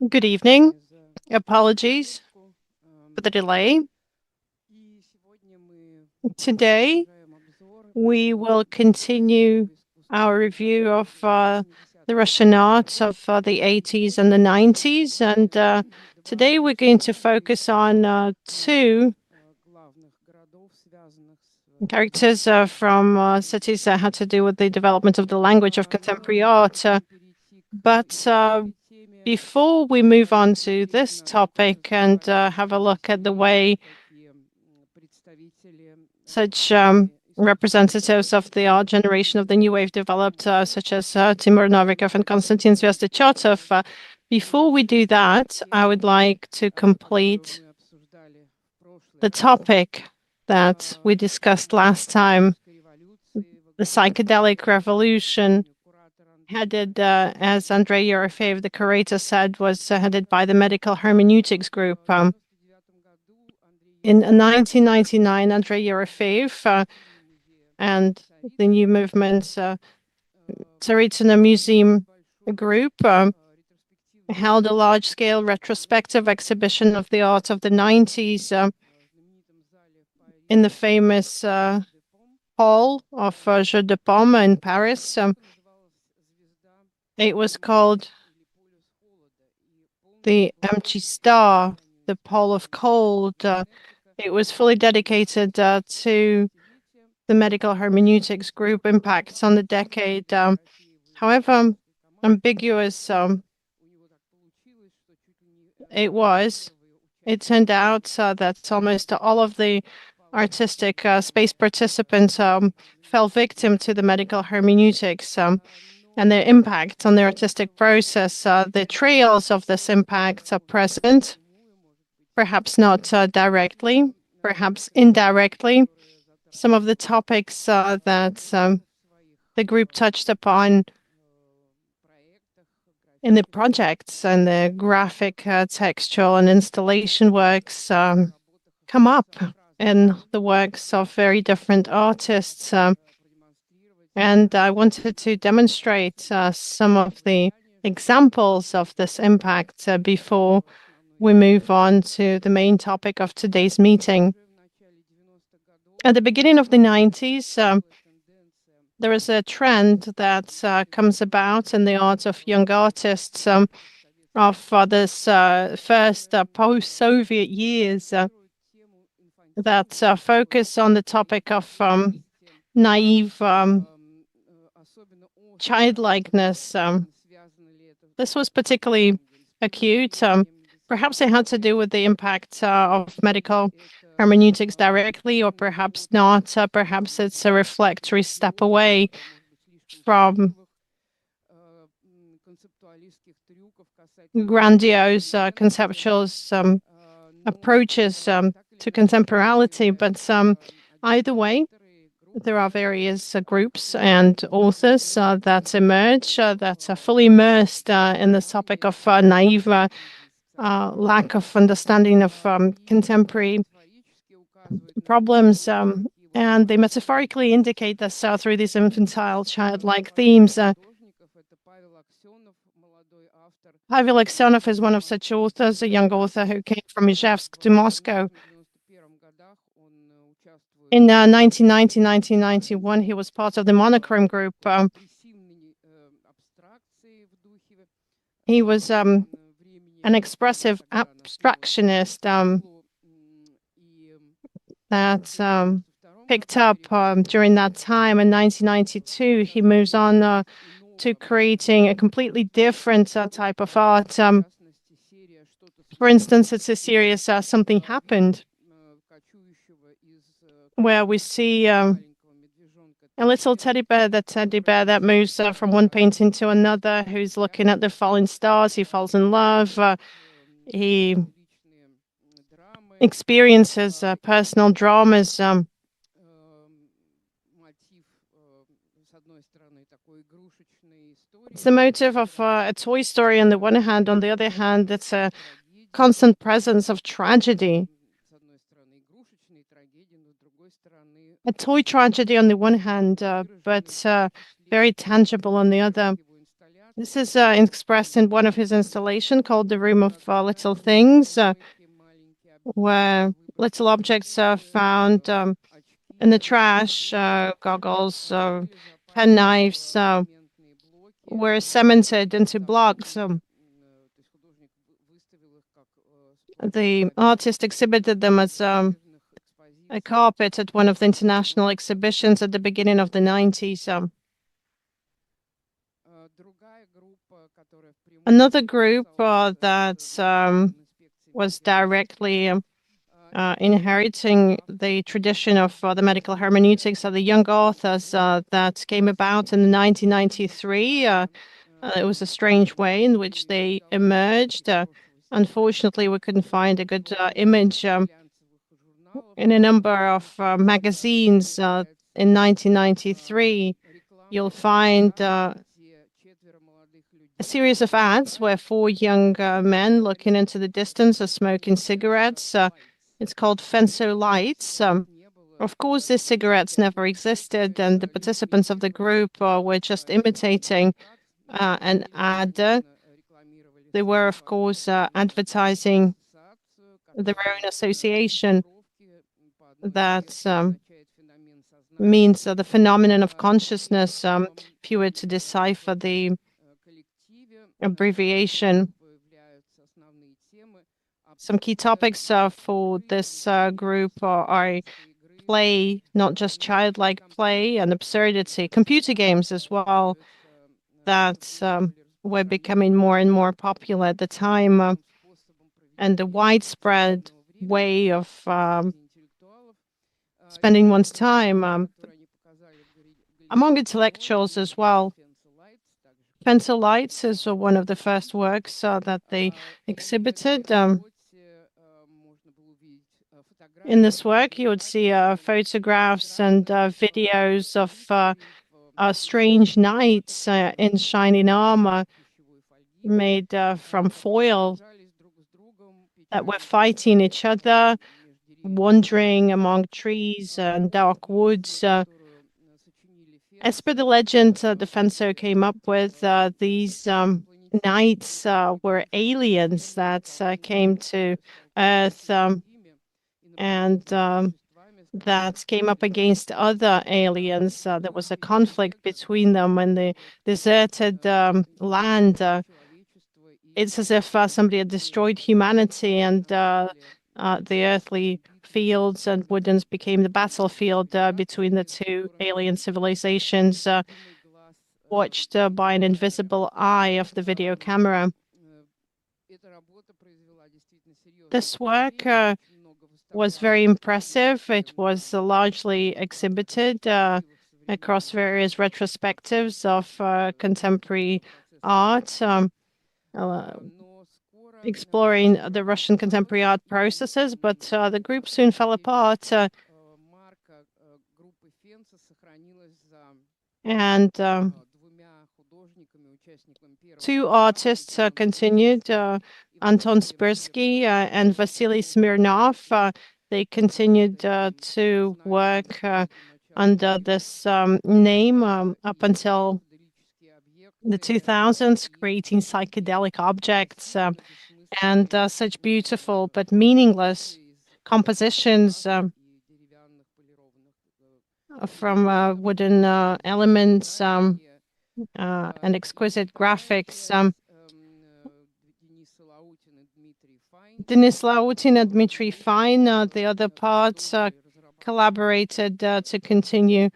Good evening. Apologies for the delay. Today, we will continue our review of the Russian art of the 80s and the 90s. And today we're going to focus on two characters from cities that had to do with the development of the language of contemporary art. But before we move on to this topic and have a look at the way such representatives of the art generation of the new wave developed, such as Timur, Novikov, and Konstantin Zvezdochotov, before we do that, I would like to complete the topic that we discussed last time, the psychedelic revolution, headed, as Andrei Yerofeev, the curator, said, was headed by the medical hermeneutics group. In 1999, Andrei Yerofeev and the new movement, Tsaritsino Museum Group, held a large-scale retrospective exhibition of the art of the 90s in the famous hall of Jeux de Paume in Paris. It was called the Empty Star, the Pole of Cold. It was fully dedicated to the medical hermeneutics group impacts on the decade. However ambiguous it turned out that almost all of the artistic space participants fell victim to the medical hermeneutics and their impact on the artistic process. The trails of this impact are present, perhaps not directly, perhaps indirectly. Some of the topics that the group touched upon in the projects and the graphic, textual, and installation works come up in the works of very different artists. And I wanted to demonstrate some of the examples of this impact before we move on to the main topic of today's meeting. At the beginning of the 90s, there is a trend that comes about in the art of young artists of this first post-Soviet years that focus on the topic of naive childlikeness. This was particularly acute. Perhaps it had to do with the impact of medical hermeneutics directly, or perhaps not. Perhaps it's a reflectory step away from grandiose conceptual approaches to contemporality. But either way, there are various groups and authors that emerge that are fully immersed in the topic of naive lack of understanding of contemporary problems, and they metaphorically indicate this through these infantile, childlike themes. Pavel Aksionov is one of such authors, a young author who came from Izhevsk to Moscow. In 1990, 1991, he was part of the monochrome group. He was an expressive abstractionist that picked up during that time. In 1992, he moves on to creating a completely different type of art. For instance, it's a series Something Happened, where we see a little teddy bear that moves from one painting to another, who's looking at the falling stars. He falls in love. He experiences personal dramas. It's the motive of a Toy Story on the one hand. On the other hand, it's a constant presence of tragedy. A toy tragedy on the one hand, but very tangible on the other. This is expressed in one of his installations called the Room of Little Things, where little objects are found in the trash, goggles, pen knives, were cemented into blocks. The artist exhibited them as a carpet at one of the international exhibitions at the beginning of the 90s. Another group that was directly inheriting the tradition of the medical hermeneutics are the young authors that came about in 1993. It was a strange way in which they emerged. Unfortunately, we couldn't find a good image in a number of magazines in 1993. You'll find a series of ads where four young men looking into the distance are smoking cigarettes. It's called Fenso Lights. Of course, these cigarettes never existed, and the participants of the group were just imitating an ad. They were, of course, advertising their own association that means the phenomenon of consciousness, if you were to decipher the abbreviation. Some key topics for this group are play, not just childlike play, and absurdity, computer games as well, that were becoming more and more popular at the time, and the widespread way of spending one's time among intellectuals as well. Pencil Lights is one of the first works that they exhibited. In this work, you would see photographs and videos of strange knights in shining armor made from foil that were fighting each other, wandering among trees and dark woods. As per the legend the Fenso came up with, these knights were aliens that came to Earth and that came up against other aliens. There was a conflict between them in the deserted land. It's as if somebody had destroyed humanity, and the earthly fields and woodlands became the battlefield between the two alien civilizations, watched by an invisible eye of the video camera. This work was very impressive. It was largely exhibited across various retrospectives of contemporary art, exploring the Russian contemporary art processes, but the group soon fell apart. And two artists continued, Anton Spirsky and Vasily Smirnov. They continued to work under this name up until the 2000s, creating psychedelic objects and such beautiful but meaningless compositions from wooden elements and exquisite graphics. Denis Lautin and Dmitry Fine, the other parts, collaborated to continue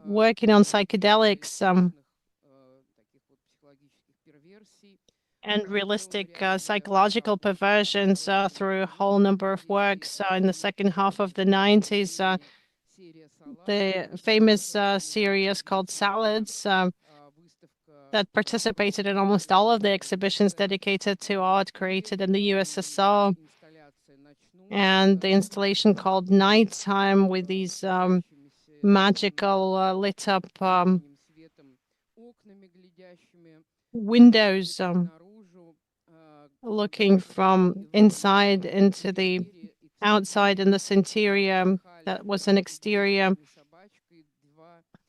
working on psychedelics and realistic psychological perversions through a whole number of works in the second half of the 90s. The famous series called Salads that participated in almost all of the exhibitions dedicated to art created in the USSR, and the installation called Nighttime with these magical lit up windows looking from inside into the outside in this interior that was an exterior.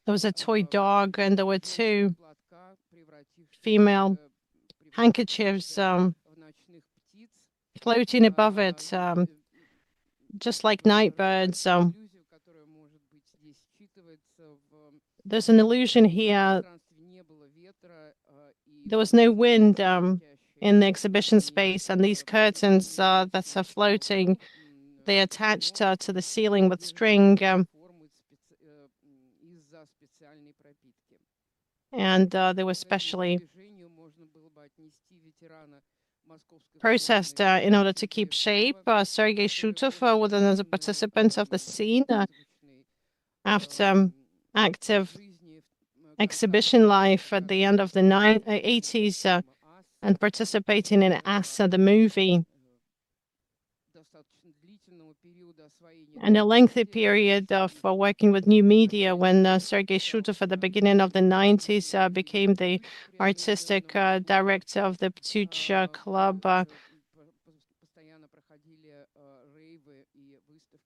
There was a toy dog, and there were two female handkerchiefs floating above it, just like night birds. There's an illusion here. There was no wind in the exhibition space, and these curtains that are floating, they attached to the ceiling with string. And they were specially processed in order to keep shape. Sergei Shutov was another participant of the scene after active exhibition life at the end of the 80s and participating in Asa, the movie. And a lengthy period of working with new media when Sergei Shutov at the beginning of the 90s became the artistic director of the Ptuch Club,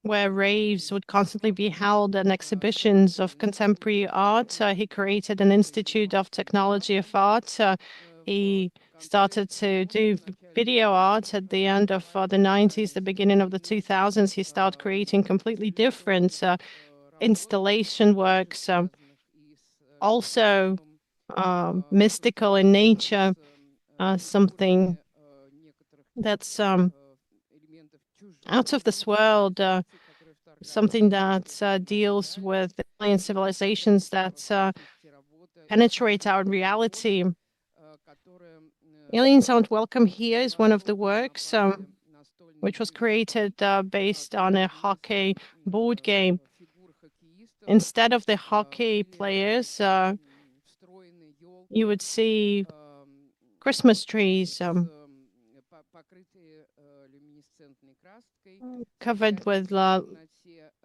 where raves would constantly be held and exhibitions of contemporary art. He created an Institute of Technology of Art. He started to do video art at the end of the 90s, the beginning of the 2000s. He started creating completely different installation works, also mystical in nature, something that's out of this world, something that deals with alien civilizations that penetrate our reality. Aliens Aren't Welcome Here is one of the works, which was created based on a hockey board game. Instead of the hockey players, you would see Christmas trees covered with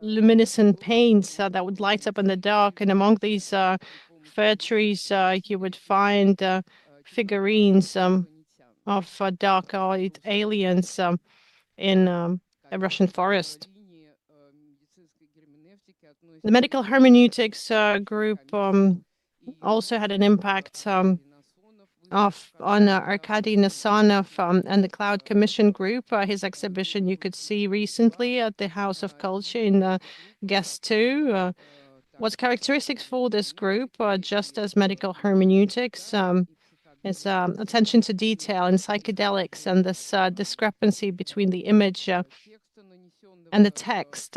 luminescent paints that would light up in the dark. And among these fir trees, you would find figurines of dark-eyed aliens in a Russian forest. The medical hermeneutics group also had an impact on Arkady Nasonov and the Cloud Commission Group. His exhibition you could see recently at the House of Culture in Guest 2. What's characteristic for this group, just as medical hermeneutics, is attention to detail in psychedelics and this discrepancy between the image and the text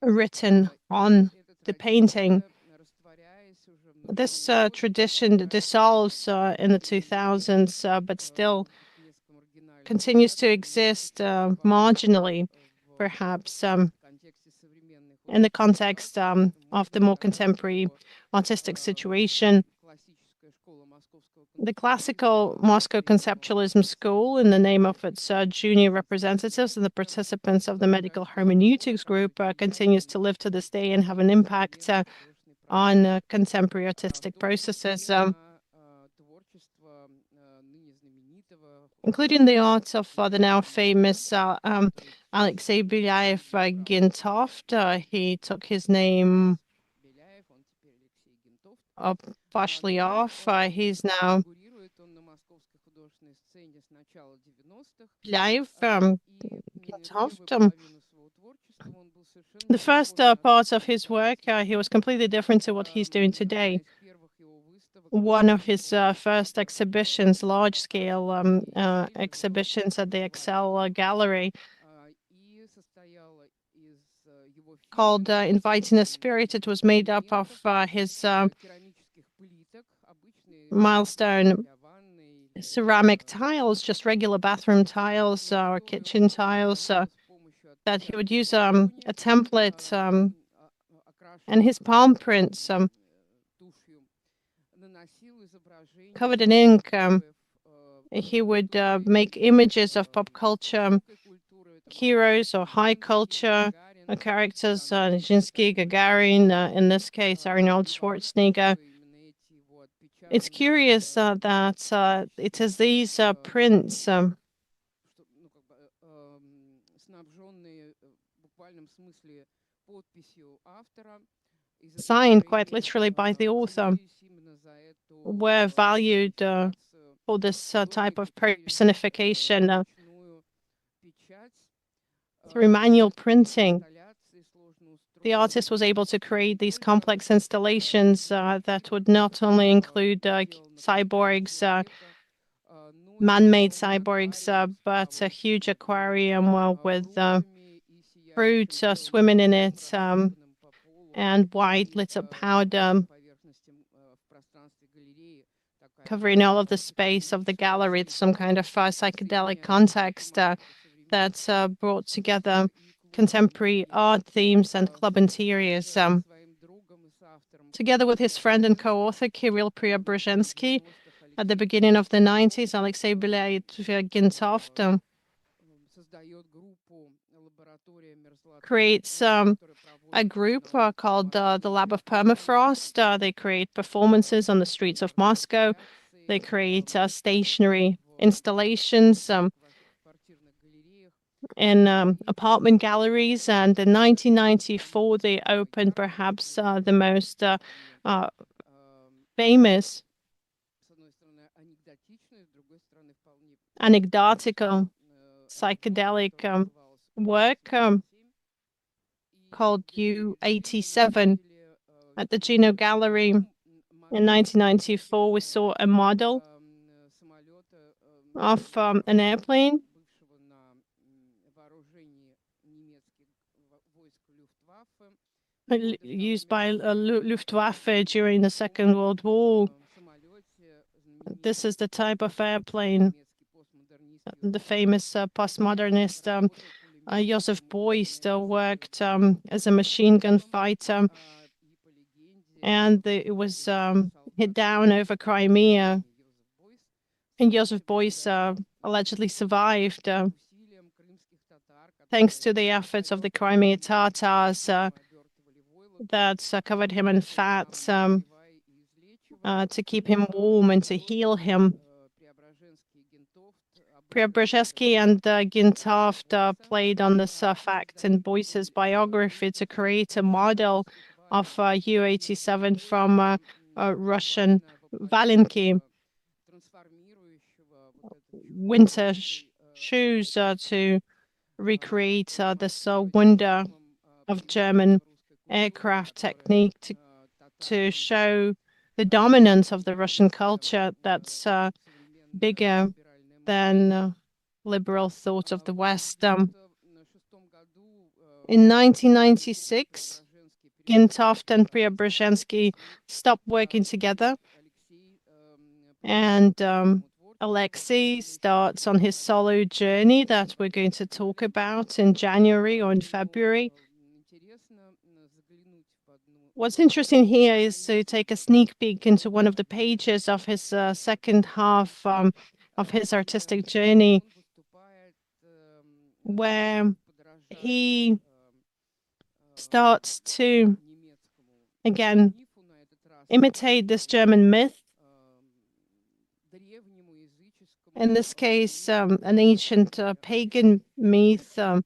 written on the painting. This tradition dissolves in the 2000s, but still continues to exist marginally, perhaps, in the context of the more contemporary artistic situation. The classical Moscow conceptualism school, in the name of its junior representatives and the participants of the medical hermeneutics group, continues to live to this day and have an impact on contemporary artistic processes, including the art of the now famous Alexei Belyaev Gintoft. He took his name partially off. He's now Belyaev Gintoft. The first part of his work, he was completely different to what he's doing today. One of his first exhibitions, large-scale exhibitions at the Excel Gallery, called Inviting a Spirit. It was made up of his milestone ceramic tiles, just regular bathroom tiles or kitchen tiles, that he would use a template and his palm prints covered in ink. He would make images of pop culture heroes or high culture characters, Nijinsky, Gagarin, in this case, Arnold Schwarzenegger. It's curious that it is these prints signed quite literally by the author, were valued for this type of personification through manual printing. The artist was able to create these complex installations that would not only include cyborgs, man-made cyborgs, but a huge aquarium with fruit swimming in it, and white lit up powder covering all of the space of the gallery, some kind of psychedelic context that brought together contemporary art themes and club interiors. Together with his friend and co-author Kirill Preobrazhensky, at the beginning of the 90s, Alexei Belyait-Gintoft creates a group called the Lab of Permafrost. They create performances on the streets of Moscow. They create stationary installations in apartment galleries. And in 1994, they opened perhaps the most famous anecdotal psychedelic work called U-87 at the Gino Gallery. In 1994, we saw a model of an airplane used by Luftwaffe during the Second World War. This is the type of airplane the famous postmodernist Joseph Beuys still worked as a machine gun fighter, and it was hit down over Crimea. And Joseph Beuys allegedly survived thanks to the efforts of the Crimea Tatars that covered him in fat to keep him warm and to heal him. Preobrazhensky and Gintoft played on this fact in Beuys's biography to create a model of U-87 from Russian Valinki winter shoes to recreate this wonder of German aircraft technique to show the dominance of the Russian culture that's bigger than liberal thought of the West. In 1996, Gintoft and Preobrazhensky stopped working together, and Alexei starts on his solo journey that we're going to talk about in January or in February. What's interesting here is to take a sneak peek into one of the pages of his second half of his artistic journey, where he starts to, again, imitate this German myth. In this case, an ancient pagan myth, and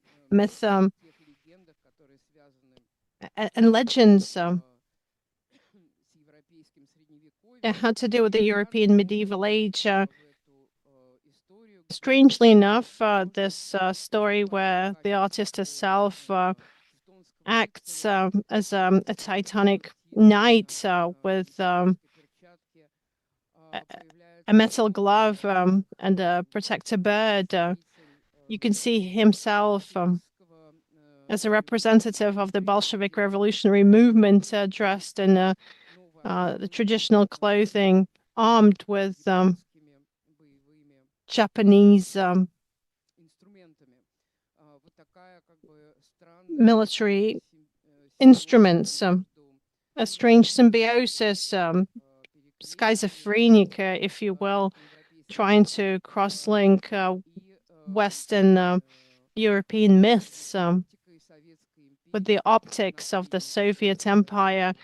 legends had to do with the European medieval age. Strangely enough, this story where the artist herself acts as a Titanic knight with a metal glove and a protector bird. You can see himself as a representative of the Bolshevik revolutionary movement, dressed in the traditional clothing, armed with Japanese military instruments, a strange symbiosis, schizophrenic, if you will, trying to cross-link Western European myths with the optics of the Soviet Empire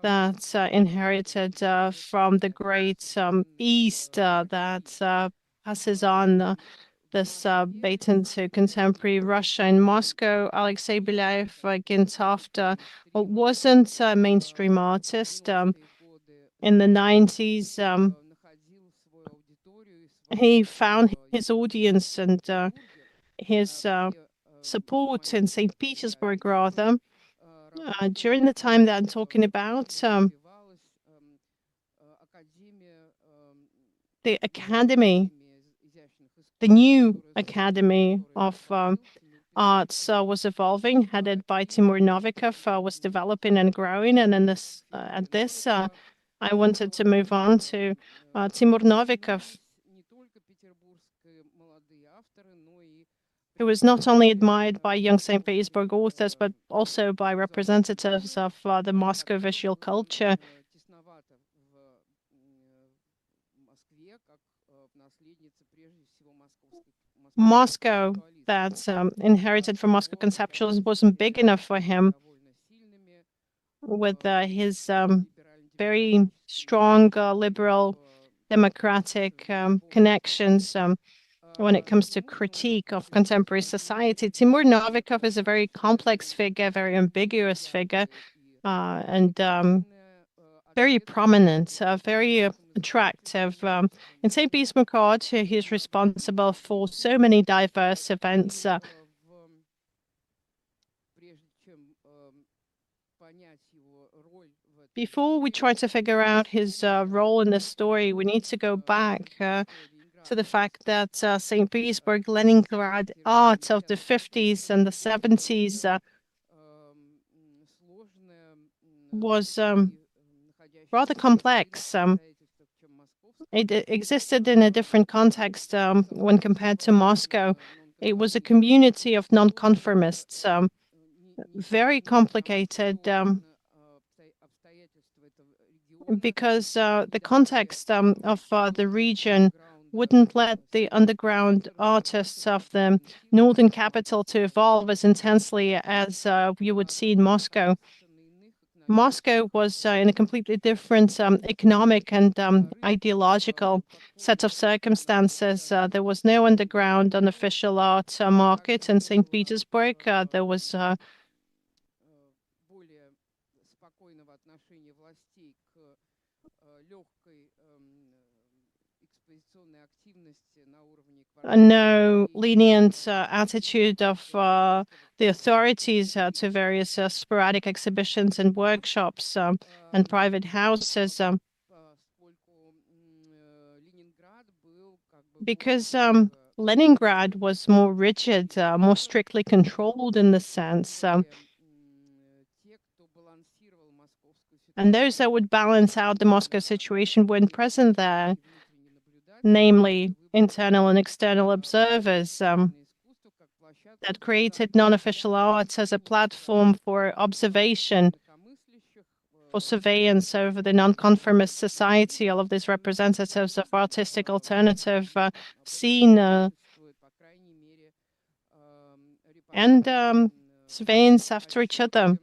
that inherited from the great East that passes on this bait into contemporary Russia. In Moscow, Alexei Belyaev, Gintofta, wasn't a mainstream artist. In the 90s, he found his audience and his support in St. Petersburg, rather. During the time that I'm talking about, the academy, the new Academy of Arts was evolving, headed by Timur Novikov, was developing and growing. And in this, I wanted to move on to Timur Novikov, who was not only admired by young St. Petersburg authors, but also by representatives of the Moscow visual culture. Moscow, that inherited from Moscow conceptualism, wasn't big enough for him, with his very strong liberal democratic connections when it comes to critique of contemporary society. Timur Novikov is a very complex figure, very ambiguous figure, and very prominent, very attractive. In St. Petersburg art, he's responsible for so many diverse events. Before we try to figure out his role in the story, we need to go back to the fact that St. Petersburg, Leningrad art of the 50s and the 70s was rather complex. It existed in a different context when compared to Moscow. It was a community of nonconformists, very complicated, because the context of the region wouldn't let the underground artists of the northern capital to evolve as intensely as you would see in Moscow. Moscow was in a completely different economic and ideological set of circumstances. There was no underground unofficial art market in St. Petersburg. There was no lenient attitude of the authorities to various sporadic exhibitions and workshops and private houses. Because Leningrad was more rigid, more strictly controlled in the sense. And those that would balance out the Moscow situation weren't present there, namely internal and external observers that created non-official arts as a platform for observation, for surveillance over the nonconformist society. All of these representatives of artistic alternative scene and surveillance after each other.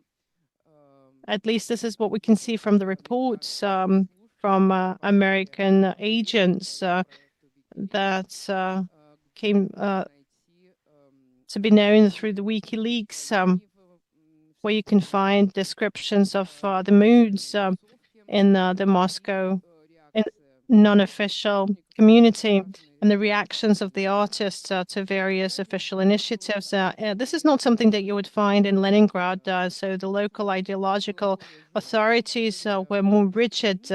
At least this is what we can see from the reports from American agents that came to be known through the WikiLeaks, where you can find descriptions of the moods in the Moscow non-official community and the reactions of the artists to various official initiatives. This is not something that you would find in Leningrad. So the local ideological authorities were more rigid,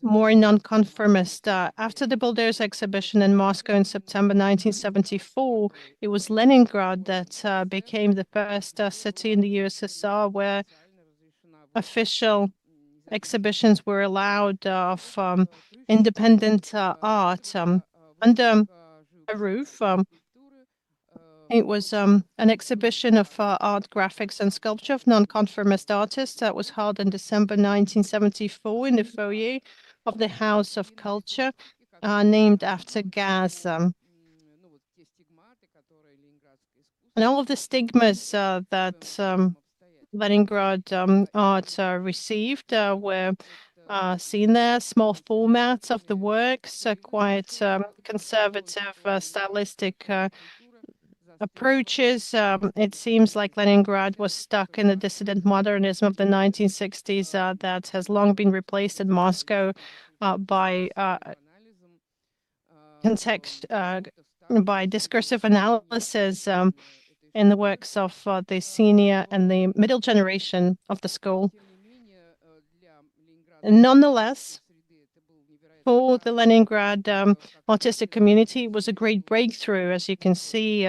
more nonconformist. After the bulldozer exhibition in Moscow in September 1974, it was Leningrad that became the first city in the USSR where official exhibitions were allowed of independent art under a roof. It was an exhibition of art, graphics, and sculpture of nonconformist artists that was held in December 1974 in the foyer of the House of Culture, named after Gaz. And all of the stigmas that Leningrad art received were seen there. Small formats of the works, quite conservative stylistic approaches. It seems like Leningrad was stuck in the dissident modernism of the 1960s that has long been replaced in Moscow by context, by discursive analysis in the works of the senior and the middle generation of the school. Nonetheless, for the Leningrad artistic community, it was a great breakthrough. As you can see,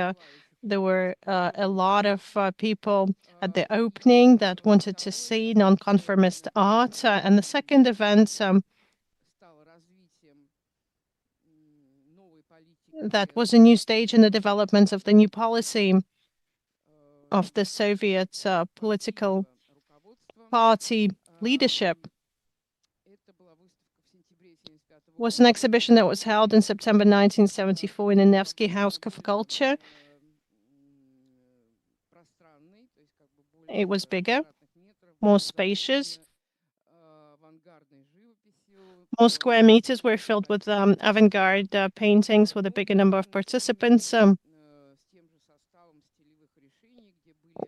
there were a lot of people at the opening that wanted to see nonconformist art. And the second event that was a new stage in the development of the new policy of the Soviet political party leadership was an exhibition that was held in September 1974 in the Nevsky House of Culture. It was bigger, more spacious. More square meters were filled with avant-garde paintings with a bigger number of participants.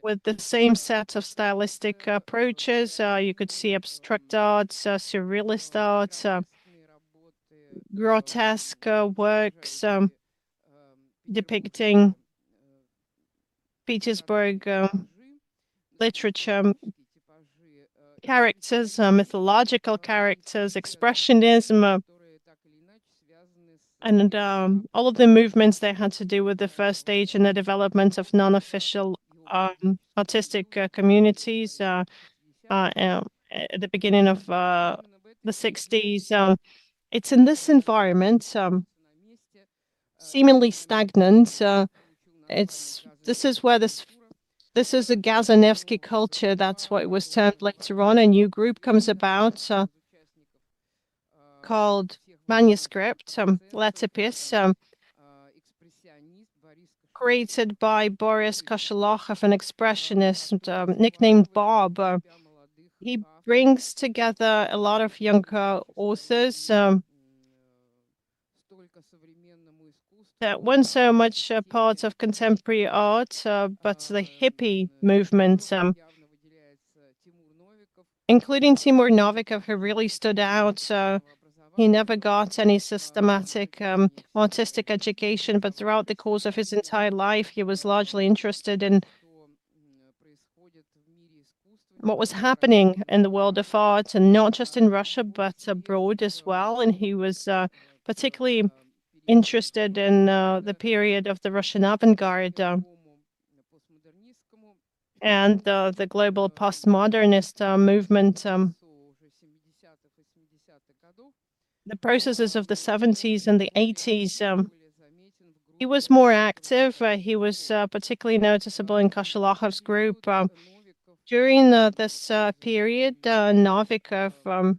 With the same set of stylistic approaches, you could see abstract art, surrealist art, grotesque works depicting Petersburg literature, characters, mythological characters, expressionism, and all of the movements that had to do with the first stage in the development of non-official artistic communities at the beginning of the 60s. It's in this environment, seemingly stagnant. This is where this is a Gazanevsky culture. That's what it was termed later on. A new group comes about called Manuscript, Letopis, created by Boris Koshelokov, an expressionist nicknamed Bob. He brings together a lot of young authors that weren't so much part of contemporary art, but the hippie movement, including Timur Novikov, who really stood out. He never got any systematic artistic education, but throughout the course of his entire life, he was largely interested in what was happening in the world of art, and not just in Russia, but abroad as well. And he was particularly interested in the period of the Russian avant-garde and the global postmodernist movement. The processes of the 70s and the 80s. He was more active. He was particularly noticeable in Koshelokhov's group. During this period, Novikov,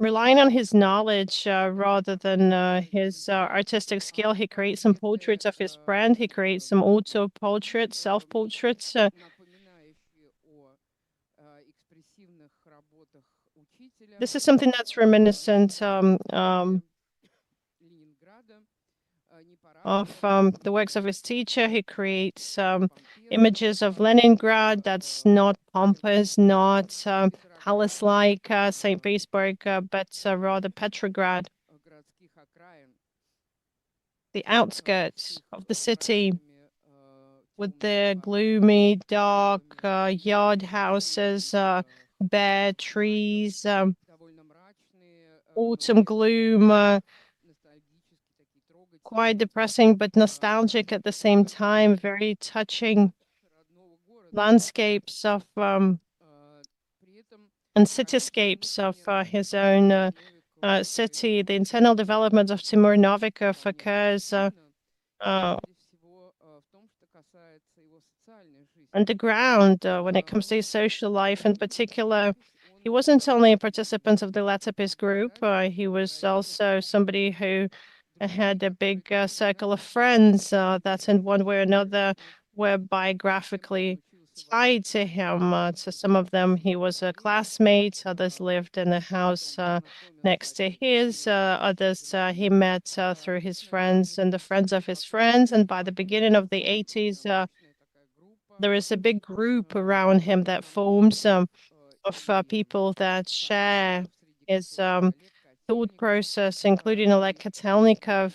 relying on his knowledge rather than his artistic skill, he creates some portraits of his friend. He creates some auto-portraits, self-portraits. This is something that's reminiscent of the works of his teacher. He creates images of Leningrad that's not pompous, not palace-like St. Petersburg, but rather Petrograd, the outskirts of the city, with their gloomy, dark yard houses, bare trees, autumn gloom, quite depressing but nostalgic at the same time, very touching landscapes of and cityscapes of his own city. The internal development of Timur Novikov occurs underground when it comes to his social life. In particular, he wasn't only a participant of the Letopis group, he was also somebody who had a big circle of friends that in one way or another were biographically tied to him. To some of them, he was a classmate. Others lived in the house next to his. Others he met through his friends and the friends of his friends. And by the beginning of the 80s, there is a big group around him that forms of people that share his thought process, including Oleg Kotelnikov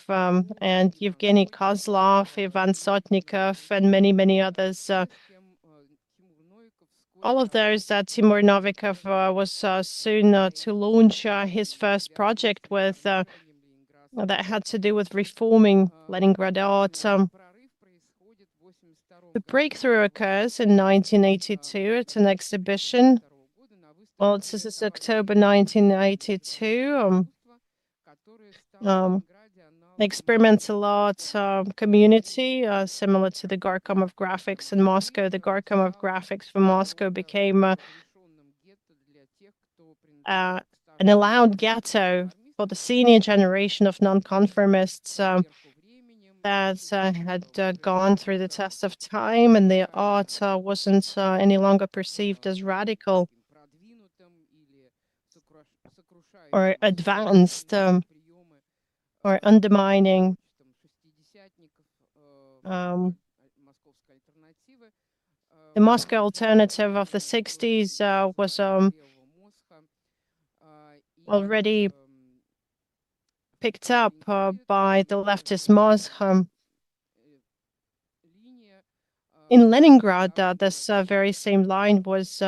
and Yevgeny Kozlov, Ivan Sotnikov, and many, many others. All of those that Timur Novikov was soon to launch his first project with that had to do with reforming Leningrad art. The breakthrough occurs in 1982 at an exhibition. Well, this is October 1982. Experimental art community, similar to the Gorkomov graphics in Moscow. The Gorkomov graphics for Moscow became an allowed ghetto for the senior generation of nonconformists that had gone through the test of time, and the art wasn't any longer perceived as radical or advanced or undermining. The Moscow alternative of the 60s was already picked up by the leftist Moscow. In Leningrad, this very same line was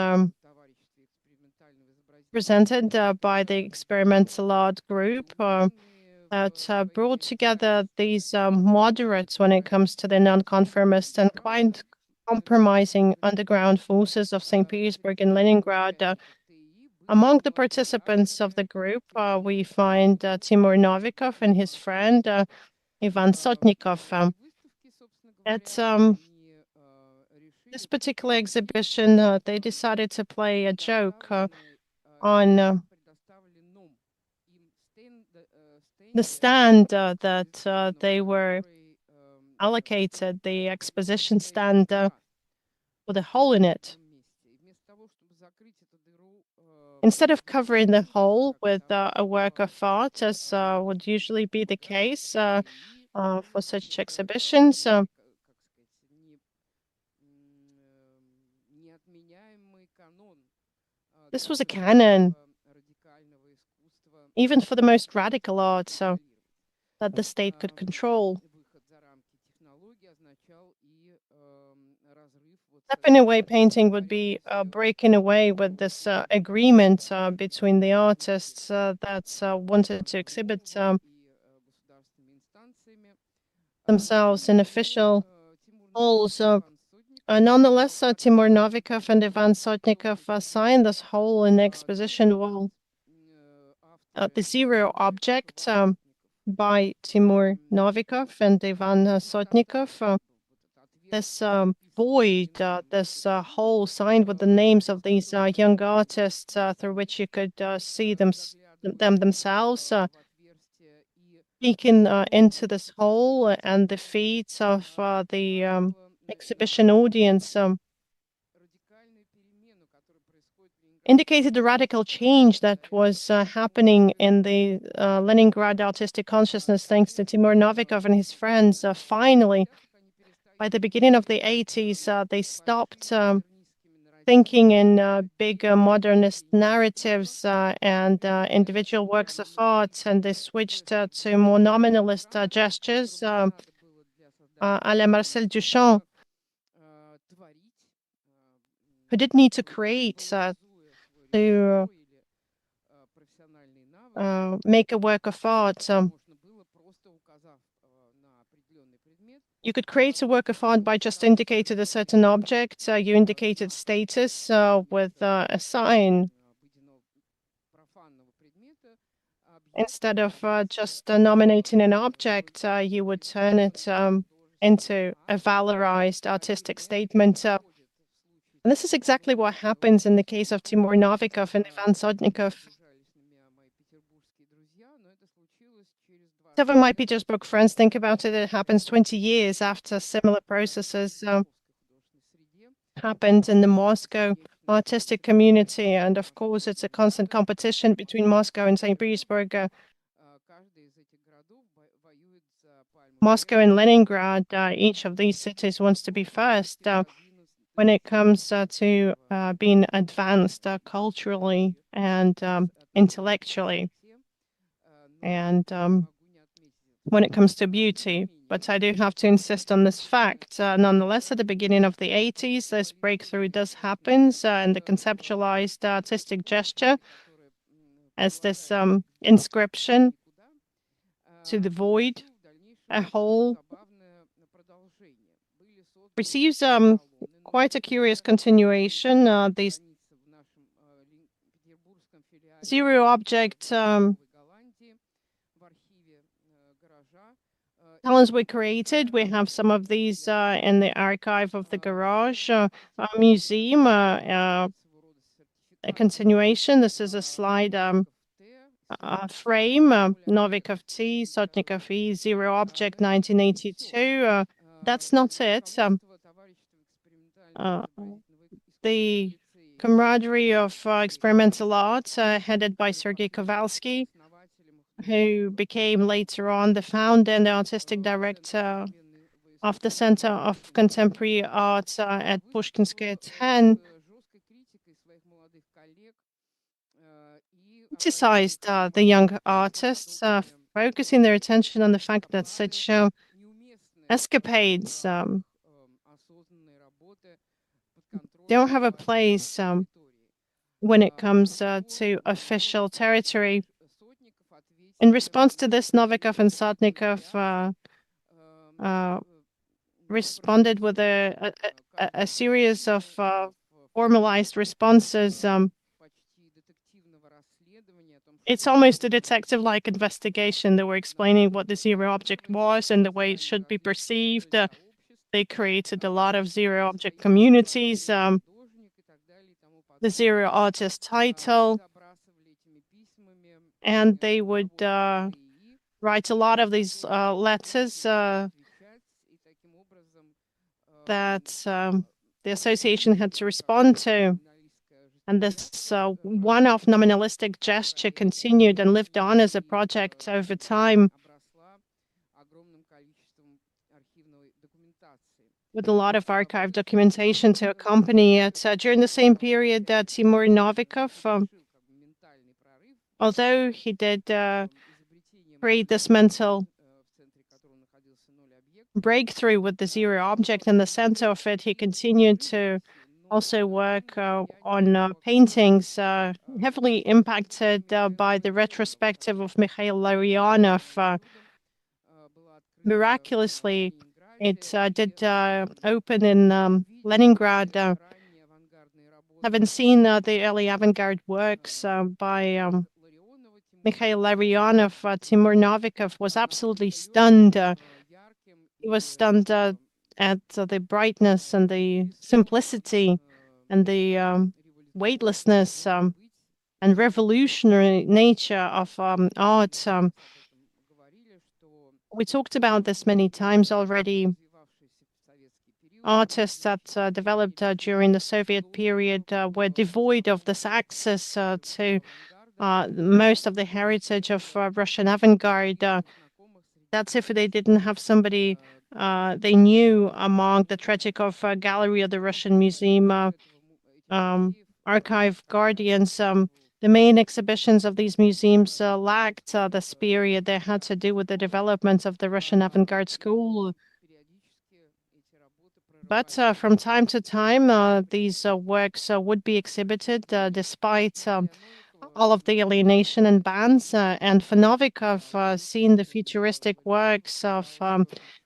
presented by the experimental art group that brought together these moderates when it comes to the nonconformist and quite compromising underground forces of St. Petersburg and Leningrad. Among the participants of the group, we find Timur Novikov and his friend Ivan Sotnikov. At this particular exhibition, they decided to play a joke on the stand that they were allocated, the exposition stand with a hole in it. Instead of covering the hole with a work of art, as would usually be the case for such exhibitions, this was a canon, even for the most radical art, so that the state could control. Stepping away painting would be breaking away with this agreement between the artists that wanted to exhibit themselves in official halls. Nonetheless, Timur Novikov and Ivan Sotnikov signed this hole in the exposition wall. The zero object by Timur Novikov and Ivan Sotnikov. This void, this hole signed with the names of these young artists through which you could see them themselves peeking into this hole and the feet of the exhibition audience indicated the radical change that was happening in the Leningrad artistic consciousness thanks to Timur Novikov and his friends. Finally, by the beginning of the 80s, they stopped thinking in big modernist narratives and individual works of art, and they switched to more nominalist gestures a la Marcel Duchamp, who did need to create to make a work of art. You could create a work of art by just indicating a certain object. You indicated status with a sign. Instead of just nominating an object, you would turn it into a valorized artistic statement. And this is exactly what happens in the case of Timur Novikov and Ivan Sotnikov. Seven my Petersburg friends think about it. It happens 20 years after similar processes. happened in the Moscow artistic community. And of course, it's a constant competition between Moscow and St. Petersburg. Moscow and Leningrad, each of these cities wants to be first when it comes to being advanced culturally and intellectually, and when it comes to beauty. But I do have to insist on this fact. Nonetheless, at the beginning of the 80s, this breakthrough does happen in the conceptualized artistic gesture as this inscription to the void, a hole, receives quite a curious continuation. These zero object talents we created. We have some of these in the archive of the garage museum. A continuation. This is a slide frame. Novikov T, Sotnikov E, Zero Object, 1982. That's not it. The camaraderie of experimental art headed by Sergei Kowalski, who became later on the founder and the artistic director of the Center of Contemporary Art at Pushkinskaya 10, criticized the young artists, focusing their attention on the fact that such escapades don't have a place when it comes to official territory. In response to this, Novikov and Sotnikov responded with a series of formalized responses. It's almost a detective-like investigation. They were explaining what the zero object was and the way it should be perceived. They created a lot of zero object communities. The zero artist title, and they would write a lot of these letters that the association had to respond to. And this one-off nominalistic gesture continued and lived on as a project over time, with a lot of archive documentation to accompany it. During the same period, Timur Novikov, although he did create this mental breakthrough with the zero object in the center of it, he continued to also work on paintings heavily impacted by the retrospective of Mikhail Larionov. Miraculously, it did open in Leningrad. Having seen the early avant-garde works by Mikhail Larionov, Timur Novikov was absolutely stunned. He was stunned at the brightness and the simplicity and the weightlessness and revolutionary nature of art. We talked about this many times already. Artists that developed during the Soviet period were devoid of this access to most of the heritage of Russian avant-garde. That's if they didn't have somebody they knew among the Tretyakov Gallery of the Russian Museum archive guardians. The main exhibitions of these museums lacked this period. They had to do with the development of the Russian avant-garde school. But from time to time, these works would be exhibited despite all of the alienation and bans. And for Novikov, seeing the futuristic works of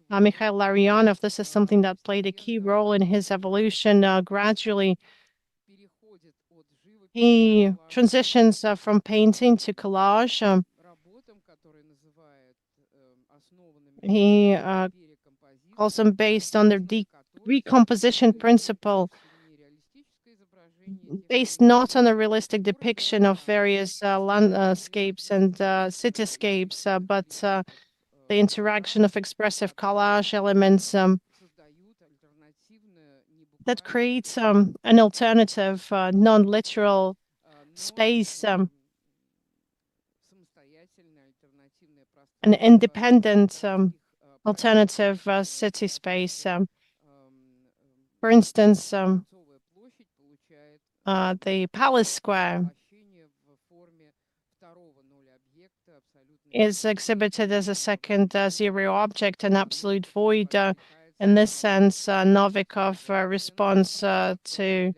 Mikhail Larionov, this is something that played a key role in his evolution. Gradually, he transitions from painting to collage. He calls them based on the recomposition principle, based not on a realistic depiction of various landscapes and cityscapes, but the interaction of expressive collage elements that creates an alternative, non-literal space, an independent alternative city space. For instance, the Palace Square is exhibited as a second zero object, an absolute void. In this sense, Novikov responds to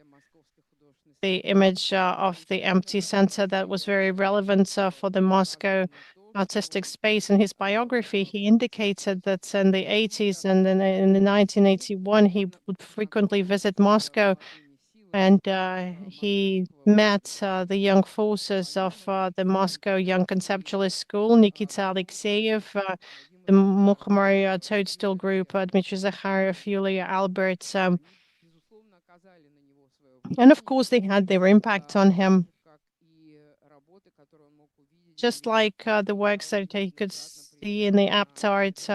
the image of the empty center that was very relevant for the Moscow artistic space. In his biography, he indicated that in the 80s and then in the 1981, he would frequently visit Moscow, and he met the young forces of the Moscow Young Conceptualist School, Nikita Alexeyev, the Mukhomar Toadstool Group, Dmitry Zakharov, Yulia Albert, and of course they had their impact on him. Just like the works that he could see in the Aptart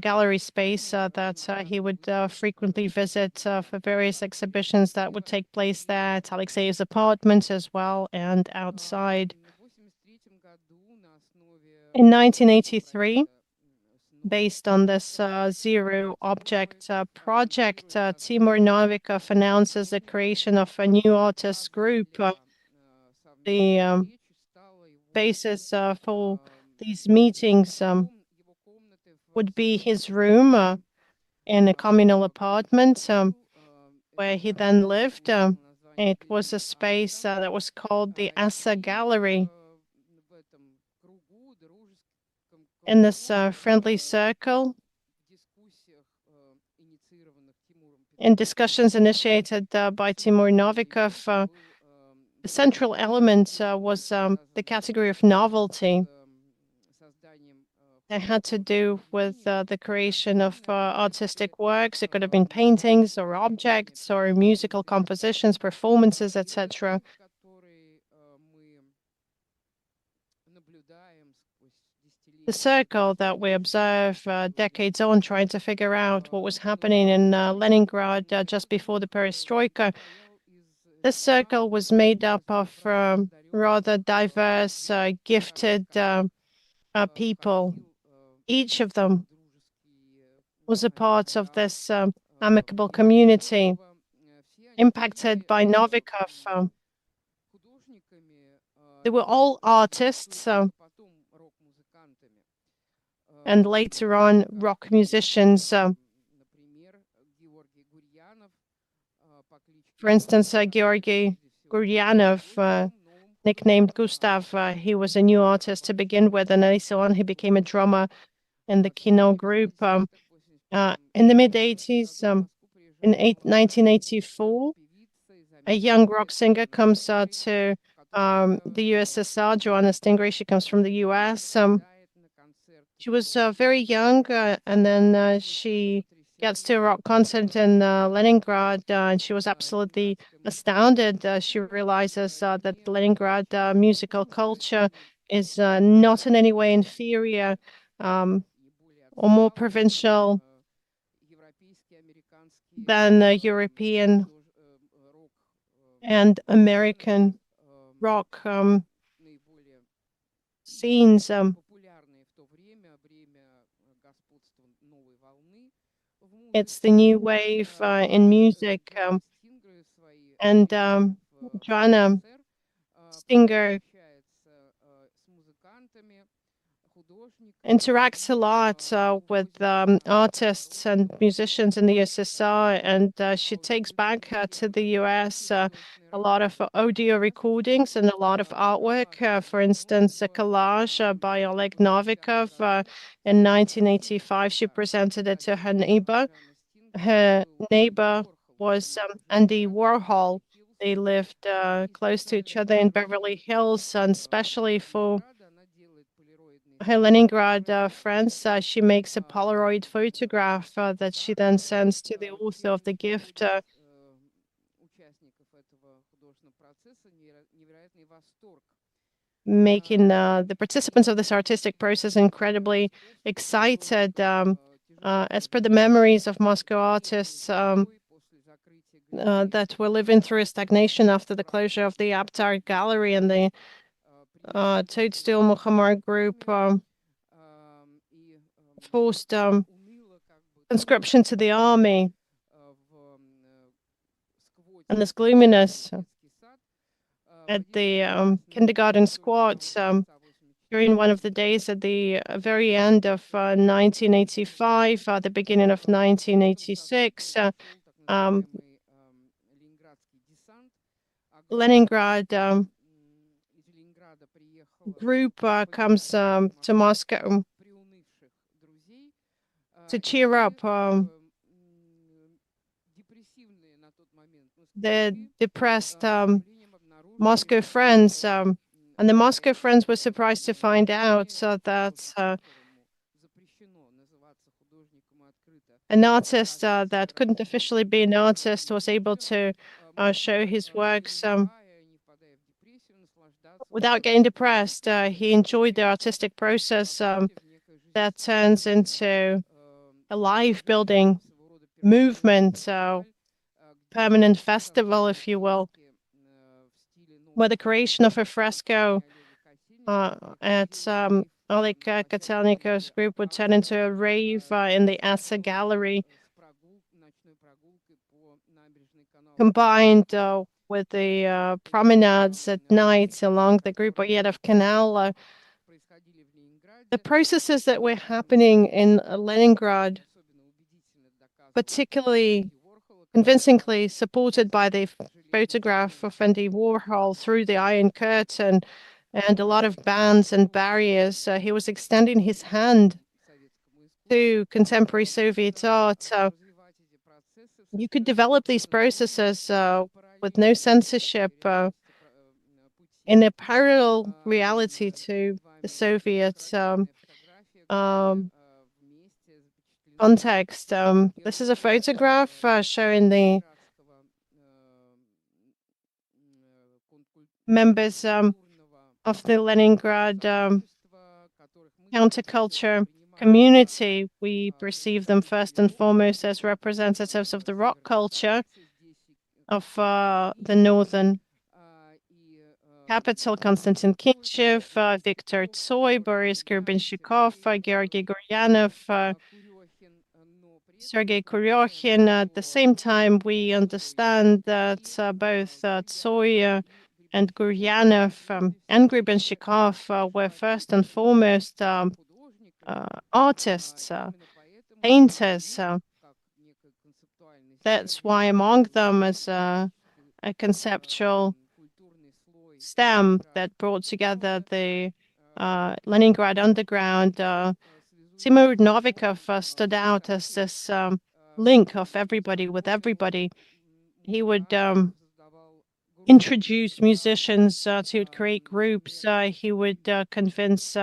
gallery space that he would frequently visit for various exhibitions that would take place there at Alexeyev's apartment as well and outside. In 1983, based on this zero object project, Timur Novikov announces the creation of a new artist group. The basis for these meetings would be his room in a communal apartment where he then lived. It was a space that was called the Asa Gallery. In this friendly circle, in discussions initiated by Timur Novikov, the central element was the category of novelty. It had to do with the creation of artistic works. It could have been paintings or objects or musical compositions, performances, etc. The circle that we observe decades on, trying to figure out what was happening in Leningrad just before the perestroika. This circle was made up of rather diverse, gifted people. Each of them was a part of this amicable community impacted by Novikov. They were all artists and later on rock musicians. For instance, Georgy Guryanov, nicknamed Gustav, he was a new artist to begin with, and later on he became a drummer in the Kino group. In the mid-80s, in 1984, a young rock singer comes to the USSR, Joanna Stingray. She comes from the US. She was very young, and then she gets to a rock concert in Leningrad, and she was absolutely astounded. She realizes that Leningrad musical culture is not in any way inferior or more provincial than European and American rock scenes. It's the new wave in music, and Joanna Stinger interacts a lot with artists and musicians in the USSR, and she takes back to the US a lot of audio recordings and a lot of artwork. For instance, a collage by Oleg Novikov. In 1985, she presented it to her neighbor. Her neighbor was Andy Warhol. They lived close to each other in Beverly Hills, and especially for her Leningrad friends, she makes a Polaroid photograph that she then sends to the author of the gift, making the participants of this artistic process incredibly excited. As per the memories of Moscow artists, that were living through a stagnation after the closure of the Aptar Gallery, and the Toadstool Muhammad group forced conscription to the army. And this gloominess at the kindergarten squats during one of the days at the very end of 1985, the beginning of 1986, Leningrad group comes to Moscow to cheer up the depressed Moscow friends. And the Moscow friends were surprised to find out that an artist that couldn't officially be an artist was able to show his works without getting depressed. He enjoyed the artistic process that turns into a life-building movement, permanent festival, if you will, where the creation of a fresco at Oleg Kotelnikov's group would turn into a rave in the Assa Gallery, combined with the promenades at night along the Gribboyedov Canal. The processes that were happening in Leningrad, particularly convincingly supported by the photograph of Andy Warhol through the Iron Curtain and a lot of bans and barriers. He was extending his hand to contemporary Soviet art. You could develop these processes with no censorship in a parallel reality to the Soviet context. This is a photograph showing the members of the Leningrad counterculture community. We perceive them first and foremost as representatives of the rock culture of the northern capital: Konstantin Kinchev, Viktor Tsoi, Boris Grebenshchikov, Georgy Guryanov, Sergei Kuryokhin. At the same time, we understand that both Tsoi and Guryanov and Grebenshchikov were first and foremost artists, painters. That's why among them is a conceptual stem that brought together the Leningrad underground. Timur Novikov stood out as this link of everybody with everybody. He would introduce musicians to create groups. He would convince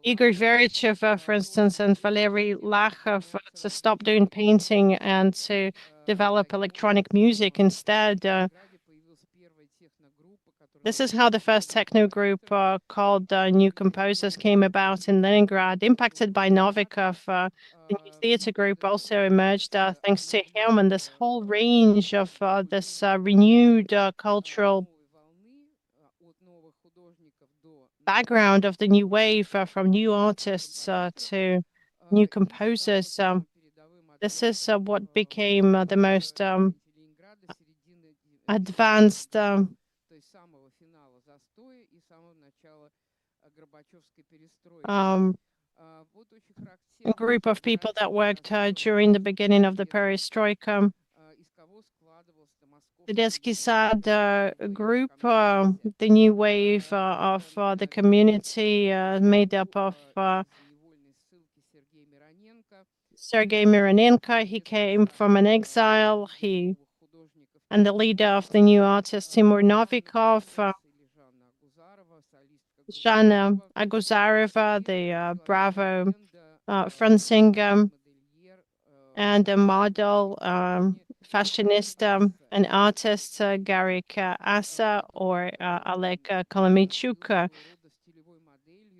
Igor Veryachev, for instance, and Valery Lakhov to stop doing painting and to develop electronic music instead. This is how the first techno group called New Composers came about in Leningrad, impacted by Novikov. The new theater group also emerged thanks to him, and this whole range of this renewed cultural background of the new wave from new artists to new composers. This is what became the most advanced a group of people that worked during the beginning of the perestroika. The Desky Sad group, the new wave of the community made up of Sergei Mironenko. He came from an exile. And the leader of the new artist, Timur Novikov, Zhana Aguzarova, the Bravo front singer, and a model, fashionista, an artist, Garik Asa or Oleg Kolomichuk.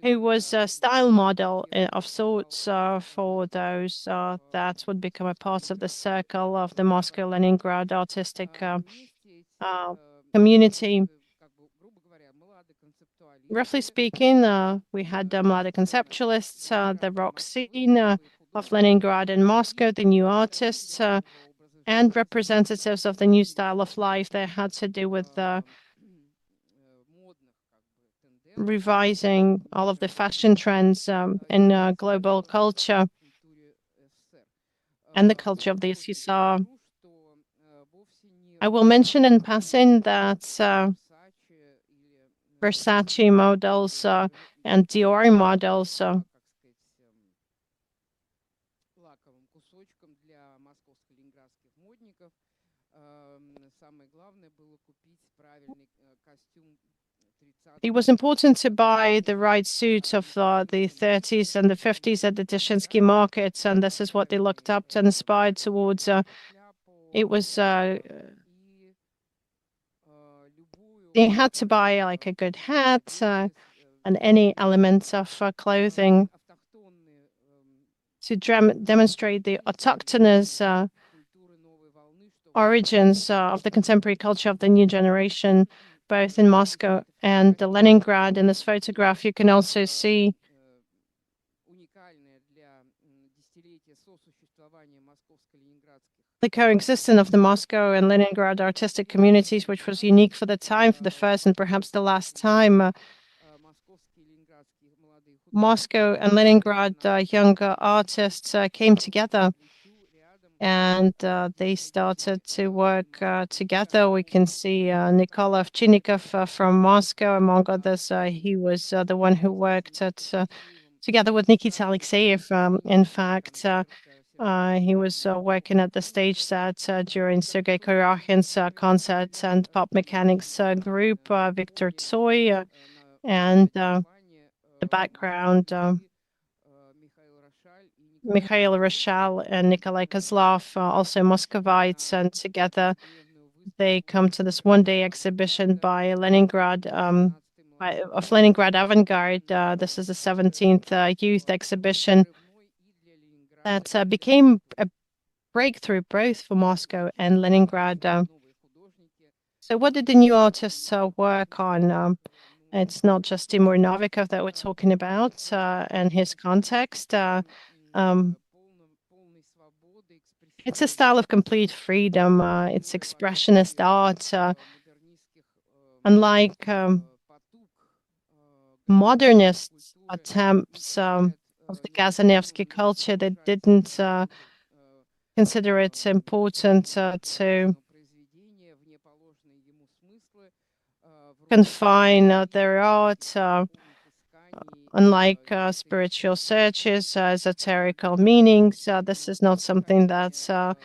who was a style model of sorts for those that would become a part of the circle of the Moscow Leningrad artistic uh, community. Roughly speaking, we had the Mlada conceptualists, the rock scene of Leningrad and Moscow, the new artists, and representatives of the new style of life that had to do with revising all of the fashion trends in global culture and the culture of the USSR. I will mention in passing that Versace models and Dior models it was important to buy the right suit of the 30s and the 50s at the Dyshinsky markets, and this is what they looked up and aspired towards. It was they had to buy like a good hat and any elements of clothing to demonstrate the autochthonous origins of the contemporary culture of the new generation, both in Moscow and Leningrad. In this photograph, you can also see the coexistence of the Moscow and Leningrad artistic communities, which was unique for the time, for the first and perhaps the last time. Moscow and Leningrad younger artists came together and they started to work together. We can see Nikolai Ovchinnikov from Moscow, among others. He was the one who worked together with Nikita Alexeyev. In fact, he was working at the stage set during Sergei Koryakin's concert and pop mechanics group, Victor Tsoi, and the background, Mikhail Roshal and Nikolai Kozlov, also Muscovites, and together they come to this one-day exhibition by Leningrad, of Leningrad avant-garde. This is the 17th youth exhibition that became a breakthrough both for Moscow and Leningrad. So what did the new artists work on? It's not just Timur Novikov that we're talking about and his context. It's a style of complete freedom. It's expressionist art. Unlike modernist attempts of the Gazanevsky culture that didn't consider it important to confine their art, unlike spiritual searches, esoterical meanings. This is not something that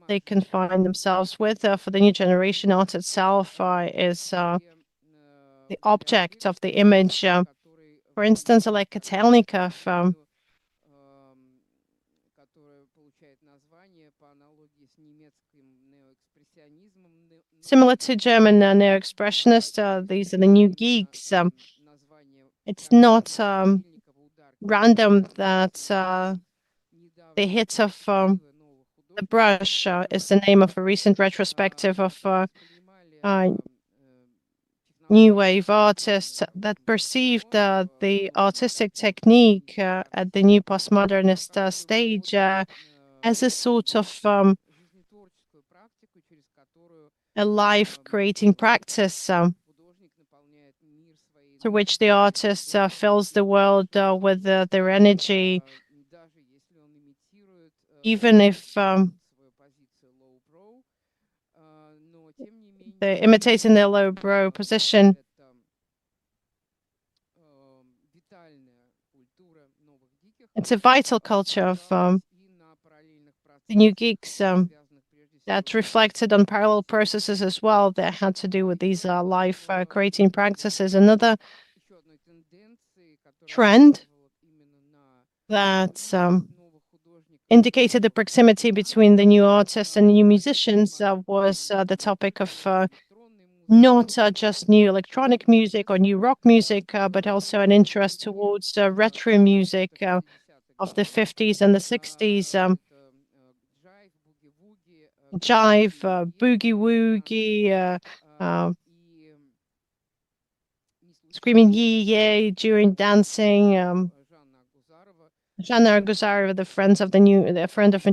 they confine themselves with. For the new generation, art itself is the object of the image. For instance, like Kotelnikov, similar to German neo-expressionists, these are the new geeks. It's not random that the hit of the brush is the name of a recent retrospective of new wave artists that perceived the artistic technique at the new postmodernist stage as a sort of a life-creating practice through which the artist fills the world with their energy, even if they're imitating their low-brow position. It's a vital culture of the new geeks that reflected on parallel processes as well that had to do with these life-creating practices. Another trend that indicated the proximity between the new artists and new musicians was the topic of not just new electronic music or new rock music, but also an interest towards retro music of the 50s and the 60s, jive, boogie woogie, screaming yee yay during dancing. Jana Guzarova, the friend of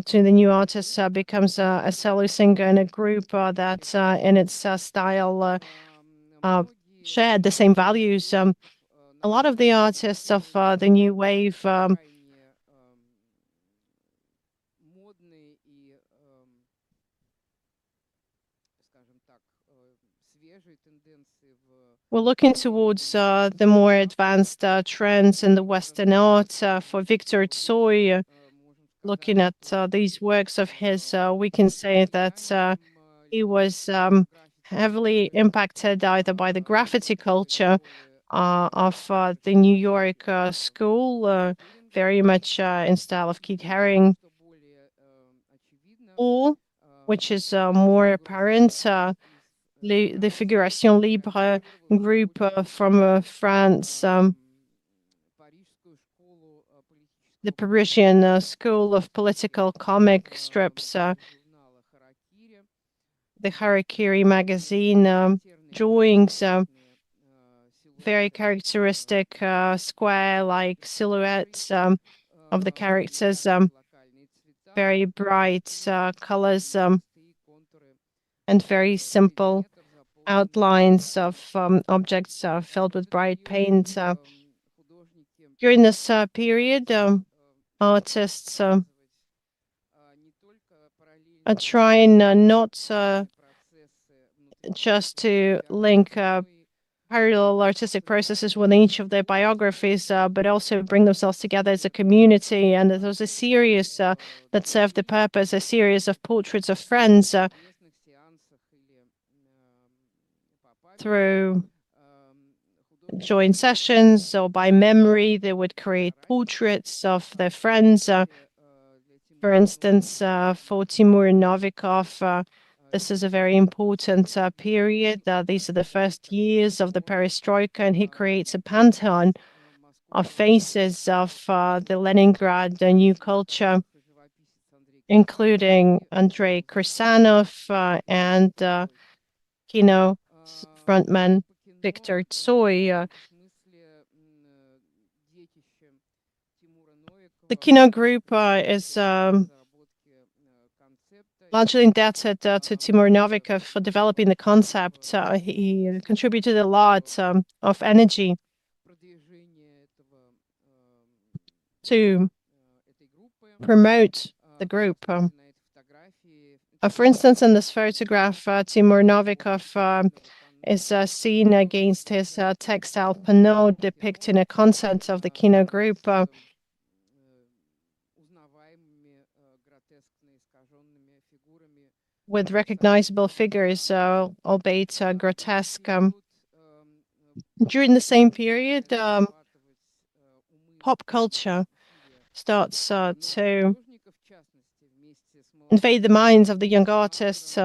to the new artist, becomes a solo singer in a group that, in its style, uh, shared the same values. A lot of the artists of the new wave were looking towards the more advanced trends in the Western art. For Victor Tsoi, looking at these works of his, we can say that he was heavily impacted either by the graffiti culture of the New York school, very much in style of Keith Haring, or, which is more apparent, the Figuration Libre group from France, the Parisian School of Political Comic Strips, the Harakiri magazine drawings, very characteristic square-like silhouettes of the characters, very bright colors, and very simple outlines of objects filled with bright paint. During this period, artists are trying not just to link parallel artistic processes within each of their biographies, but also bring themselves together as a community. And there was a series that served the purpose, a series of portraits of friends through joint sessions or by memory. They would create portraits of their friends. For instance, for Timur Novikov, this is a very important period. These are the first years of the perestroika, and he creates a pantheon of faces of the Leningrad new culture, including Andrei Krisanov and Kino frontman Victor Tsoi. The Kino group is largely indebted to Timur Novikov for developing the concept. He contributed a lot of energy to promote the group. For instance, in this photograph, Timur Novikov is seen against his textile panel depicting a concert of the Kino group. With recognizable figures, albeit grotesque. During the same period, pop culture starts to invade the minds of the young artists.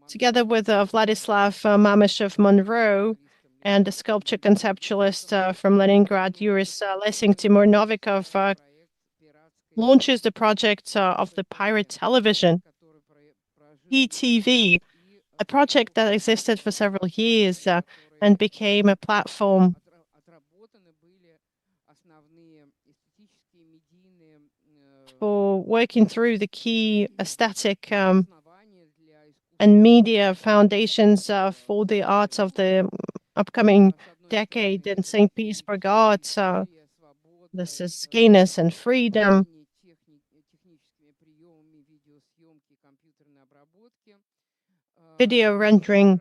Together with Vladislav Mamyshev Monroe and the sculpture conceptualist from Leningrad, Yuris Lessing, Timur Novikov launches the project of the pirate television, ETV, a project that existed for several years and became a platform for working through the key aesthetic and media foundations for the arts of the upcoming decade in St. Petersburg art. This is gayness and freedom, video rendering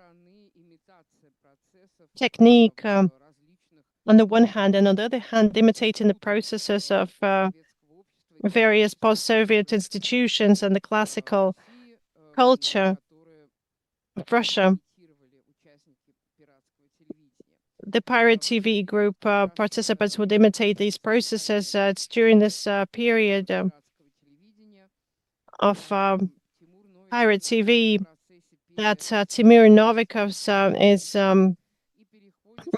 technique on the one hand, and on the other hand, imitating the processes of various post-Soviet institutions and the classical culture of Russia. The Pirate TV group participants would imitate these processes. It's during this period of Pirate TV that Timur Novikov is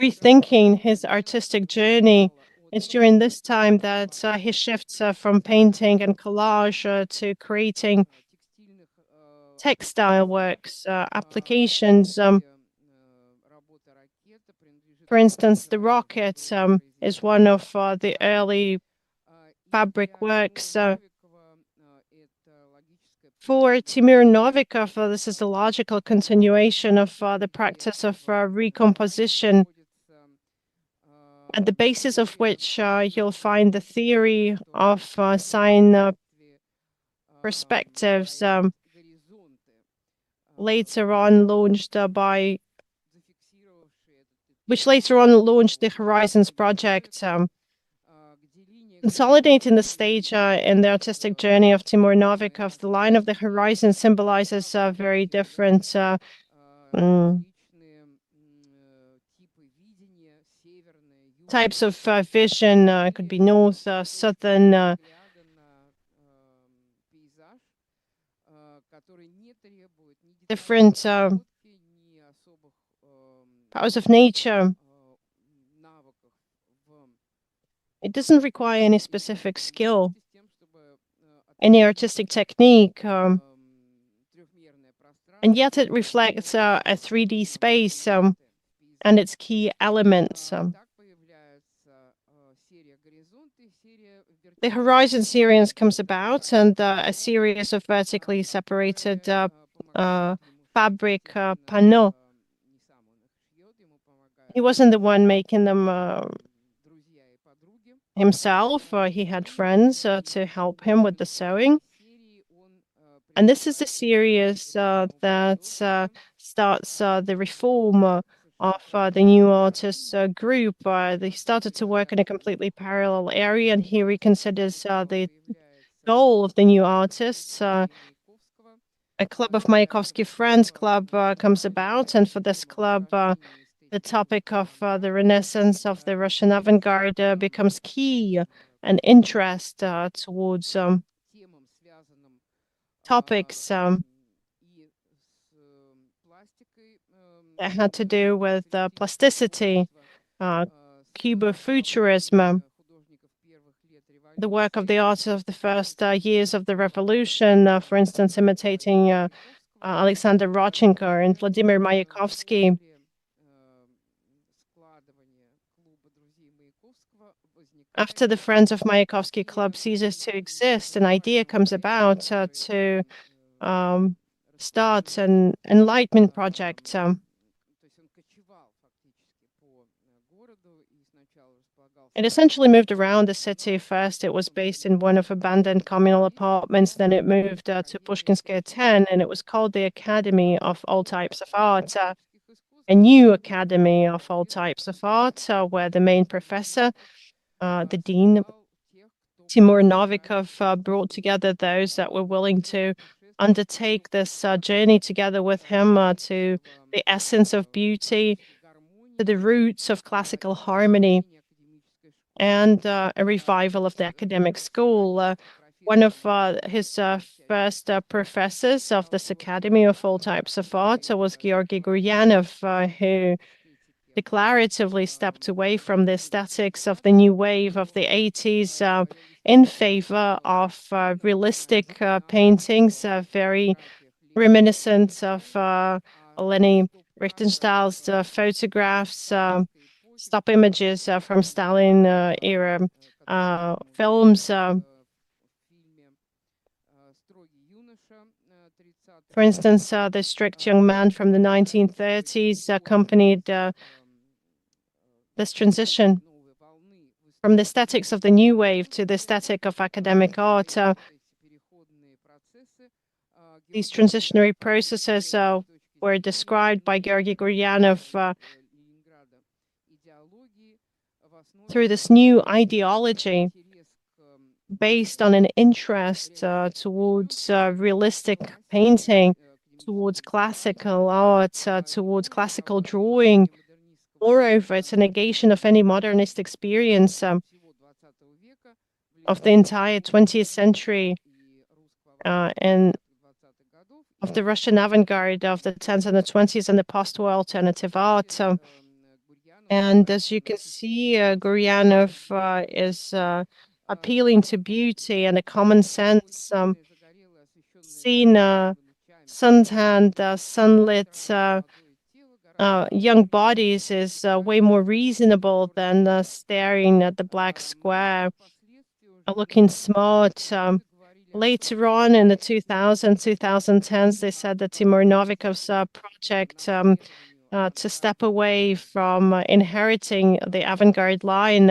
rethinking his artistic journey. It's during this time that he shifts from painting and collage to creating textile works, applications. For instance, the rocket is one of the early fabric works. For Timur Novikov, this is a logical continuation of the practice of recomposition, at the basis of which you'll find the theory of sign perspectives, later on launched which later on launched the Horizons project, consolidating the stage in the artistic journey of Timur Novikov. The line of the horizon symbolizes very different types of vision. It could be north, southern, different powers of nature. It doesn't require any specific skill, any artistic technique, and yet it reflects a 3D space and its key elements. The Horizon series comes about, and a series of vertically separated fabric panneaux. He wasn't the one making them himself. He had friends to help him with the sewing. And this is a series that starts the reform of the new artists group. They started to work in a completely parallel area, and he reconsiders the goal of the new artists. A club of Mayakovsky Friends Club comes about, and for this club, the topic of the Renaissance of the Russian avant-garde becomes key, and interest towards topics that had to do with plasticity, cubofuturism, the work of the artists of the first years of the revolution, for instance, imitating Alexander Rodchenko and Vladimir Mayakovsky. After the Friends of Mayakovsky Club ceases to exist, an idea comes about to start an enlightenment project. It essentially moved around the city. First, it was based in one of abandoned communal apartments. Then it moved to Pushkinskaya 10, and it was called the Academy of All Types of Art, a new academy of all types of art, where the main professor, the dean, Timur Novikov, brought together those that were willing to undertake this journey together with him to the essence of beauty, to the roots of classical harmony, and a revival of the academic school. One of his first professors of this Academy of All Types of Art was Georgy Guryanov, who declaratively stepped away from the aesthetics of the new wave of the 80s in favor of realistic paintings, very reminiscent of Leni Richtenstein's photographs, stop images from Stalin era films. For instance, the strict young man from the 1930s accompanied this transition from the aesthetics of the new wave to the aesthetic of academic art. These transitionary processes were described by Georgy Guryanov through this new ideology based on an interest towards realistic painting, towards classical art, towards classical drawing. Moreover, it's a negation of any modernist experience of the entire 20th century and of the Russian avant-garde of the 10s and the 20s and the post-war alternative art. And as you can see, Guryanov is appealing to beauty and a common sense, seen suntanned, sunlit young bodies is way more reasonable than staring at the black square, looking smart. Later on in the 2000s, 2010s, they said that Timur Novikov's project to step away from inheriting the avant-garde line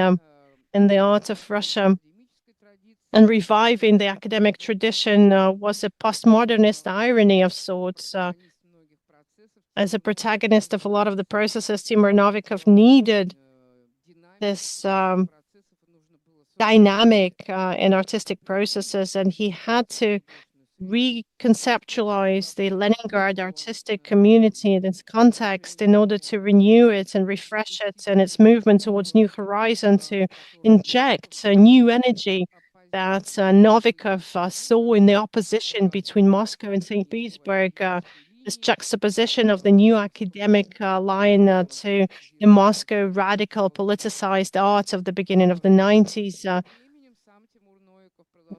in the art of Russia and reviving the academic tradition was a postmodernist irony of sorts. As a protagonist of a lot of the processes, Timur Novikov needed this dynamic in artistic processes, and he had to reconceptualize the Leningrad artistic community in its context in order to renew it and refresh it and its movement towards new horizon, to inject a new energy that Novikov saw in the opposition between Moscow and St. Petersburg. This juxtaposition of the new academic line to the Moscow radical politicized art of the beginning of the 90s.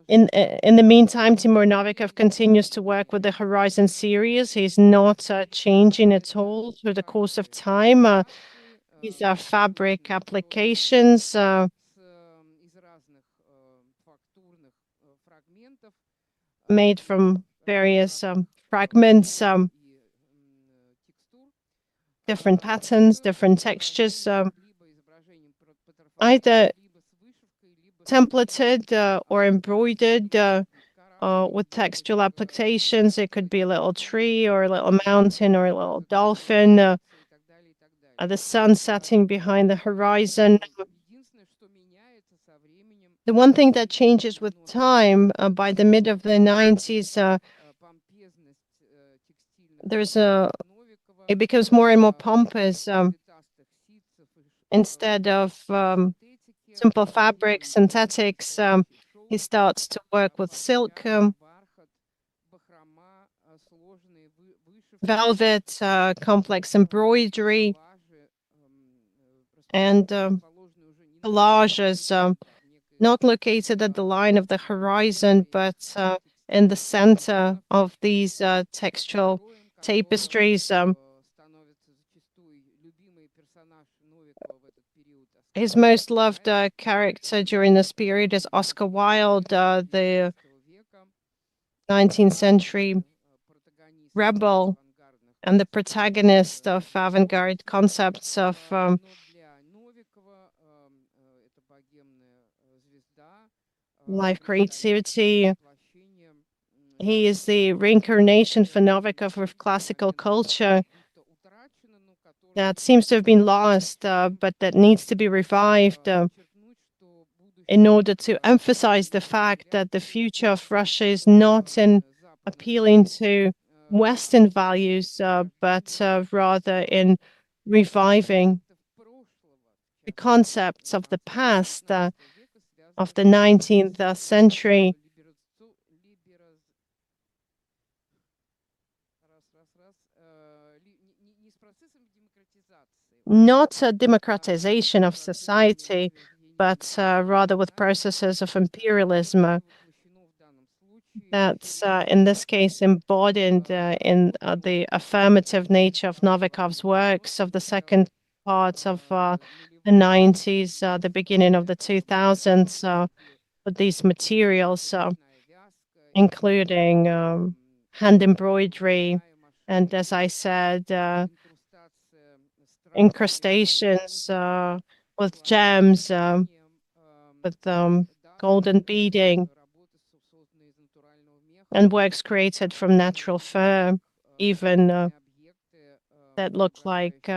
In the meantime, Timur Novikov continues to work with the Horizon series. He's not changing at all through the course of time. These are fabric applications made from various fragments, different patterns, different textures, either templated or embroidered with textual applications. It could be a little tree or a little mountain or a little dolphin, the sun setting behind the horizon. The one thing that changes with time, by the mid of the 90s, it becomes more and more pompous. Instead of simple fabric, synthetics, he starts to work with silk, velvet, complex embroidery, and collages, not located at the line of the horizon, but in the center of these textual tapestries. His most loved character during this period is Oscar Wilde, the 19th century rebel and the protagonist of avant-garde concepts of life creativity. He is the reincarnation for Novikov of classical culture that seems to have been lost, but that needs to be revived in order to emphasize the fact that the future of Russia is not in appealing to Western values, but rather in reviving the concepts of the past, of the 19th century. Not a democratization of society, but rather with processes of imperialism that's in this case embodied in the affirmative nature of Novikov's works of the second part of the 90s, the beginning of the 2000s, with these materials, including hand embroidery, and as I said, incrustations with gems, with golden beading, and works created from natural fur, even that look like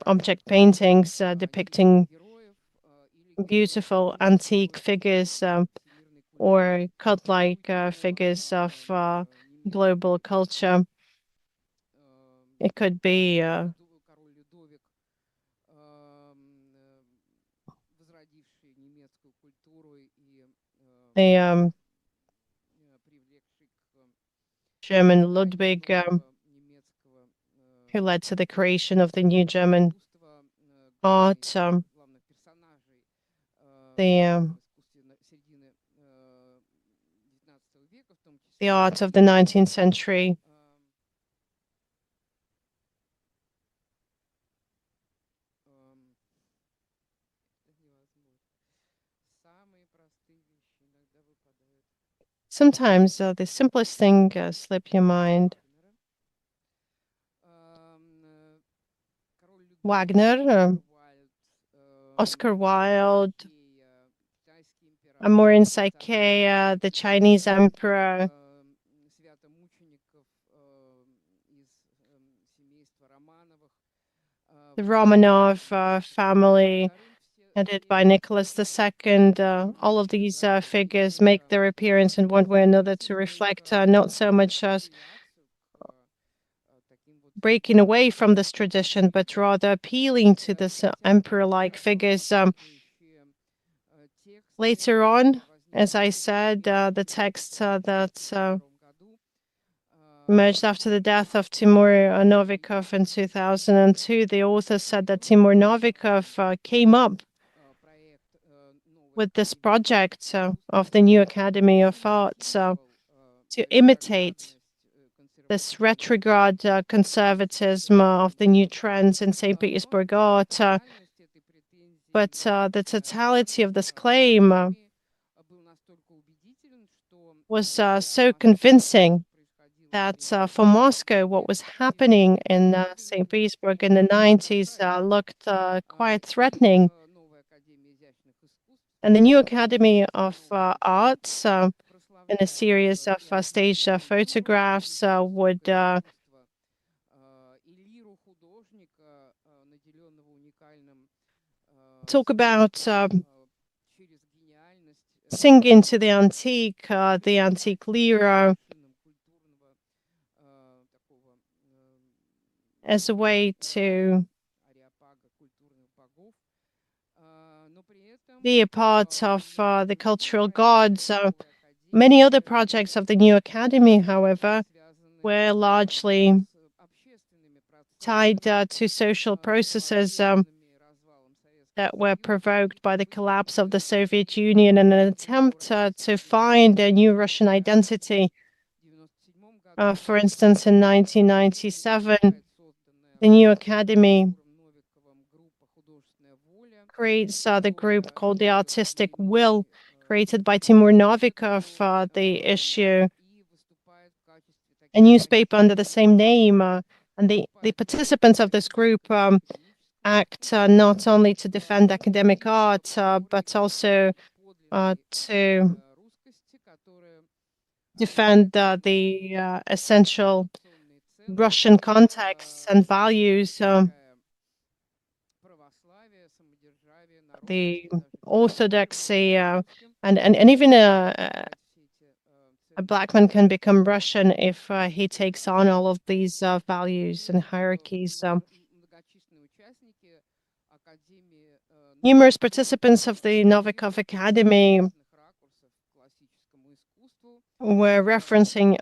object paintings depicting beautiful antique figures or cut-like figures of global culture. It could be a German Ludwig, who led to the creation of the new German art, the art of the 19th century. Sometimes the simplest thing slip your mind. Wagner, Oscar Wilde, Amor in Psyche, the Chinese emperor, the Romanov family, headed by Nicholas II. All of these figures make their appearance in one way or another to reflect not so much as breaking away from this tradition, but rather appealing to this emperor-like figures. Later on, as I said, the text that emerged after the death of Timur Novikov in 2002, the author said that Timur Novikov came up with this project of the new Academy of Arts to imitate this retrograde conservatism of the new trends in St. Petersburg art. But the totality of this claim was so convincing that for Moscow, what was happening in St. Petersburg in the 90s looked quite threatening. And the new Academy of Arts, in a series of stage photographs, would talk about singing to the antique lyra, as a way to be a part of the cultural gods. Many other projects of the new academy, however, were largely tied to social processes that were provoked by the collapse of the Soviet Union and an attempt to find a new Russian identity. For instance, in 1997, the new academy creates the group called the Artistic Will, created by Timur Novikov. They issue a newspaper under the same name, and the participants of this group act not only to defend academic art, but also to defend the essential Russian contexts and values, the orthodoxy, and even a black man can become Russian if he takes on all of these values and hierarchies. Numerous participants of the Novikov Academy were referencing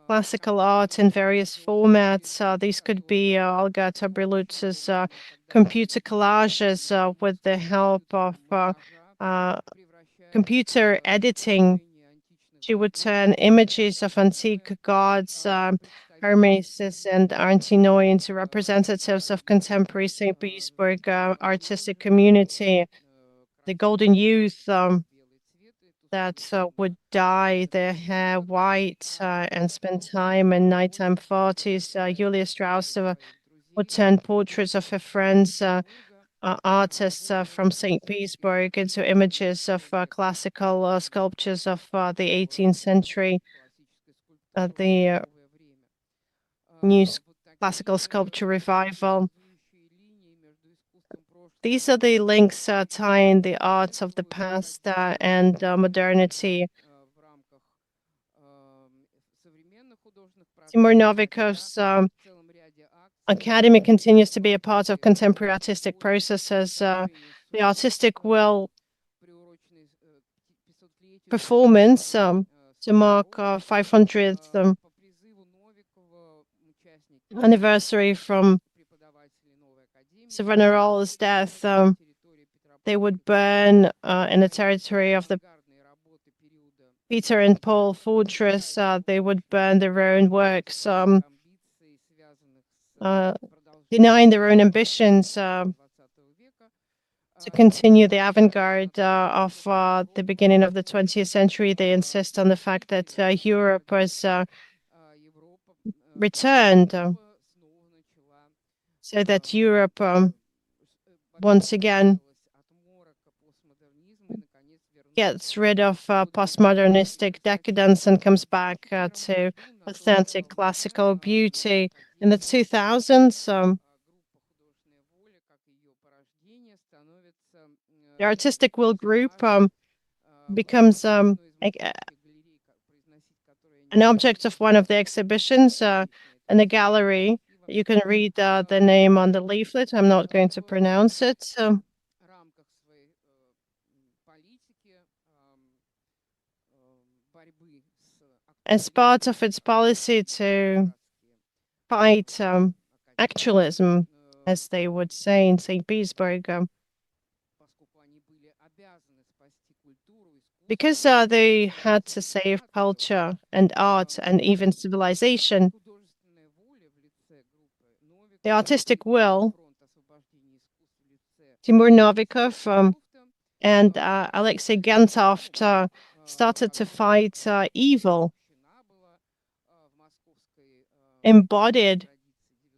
classical art in various formats. These could be Olga Tabrilutz's computer collages with the help of computer editing. She would turn images of antique gods, Hermes and Arntinoy, into representatives of contemporary St. Petersburg artistic community. The golden youth that would dye their hair white and spend time in nighttime parties. Julia Strauss would turn portraits of her friends, artists from St. Petersburg, into images of classical sculptures of the 18th century. The new classical sculpture revival. These are the links tying the arts of the past and modernity. Timur Novikov's academy continues to be a part of contemporary artistic processes. The Artistic Will performance to mark 500th anniversary from Savonarola's death, they would burn in the territory of the Peter and Paul fortress. They would burn their own works, denying their own ambitions to continue the avant-garde of the beginning of the 20th century. They insist on the fact that Europe has returned, so that Europe once again gets rid of postmodernistic decadence and comes back to authentic classical beauty. In the 2000s, the artistic will group becomes an object of one of the exhibitions in the gallery. You can read the name on the leaflet. I'm not going to pronounce it. As part of its policy to fight actualism, as they would say in St. Petersburg, because they had to save culture and art and even civilization, the artistic will, Timur Novikov and Alexei Gentov started to fight evil embodied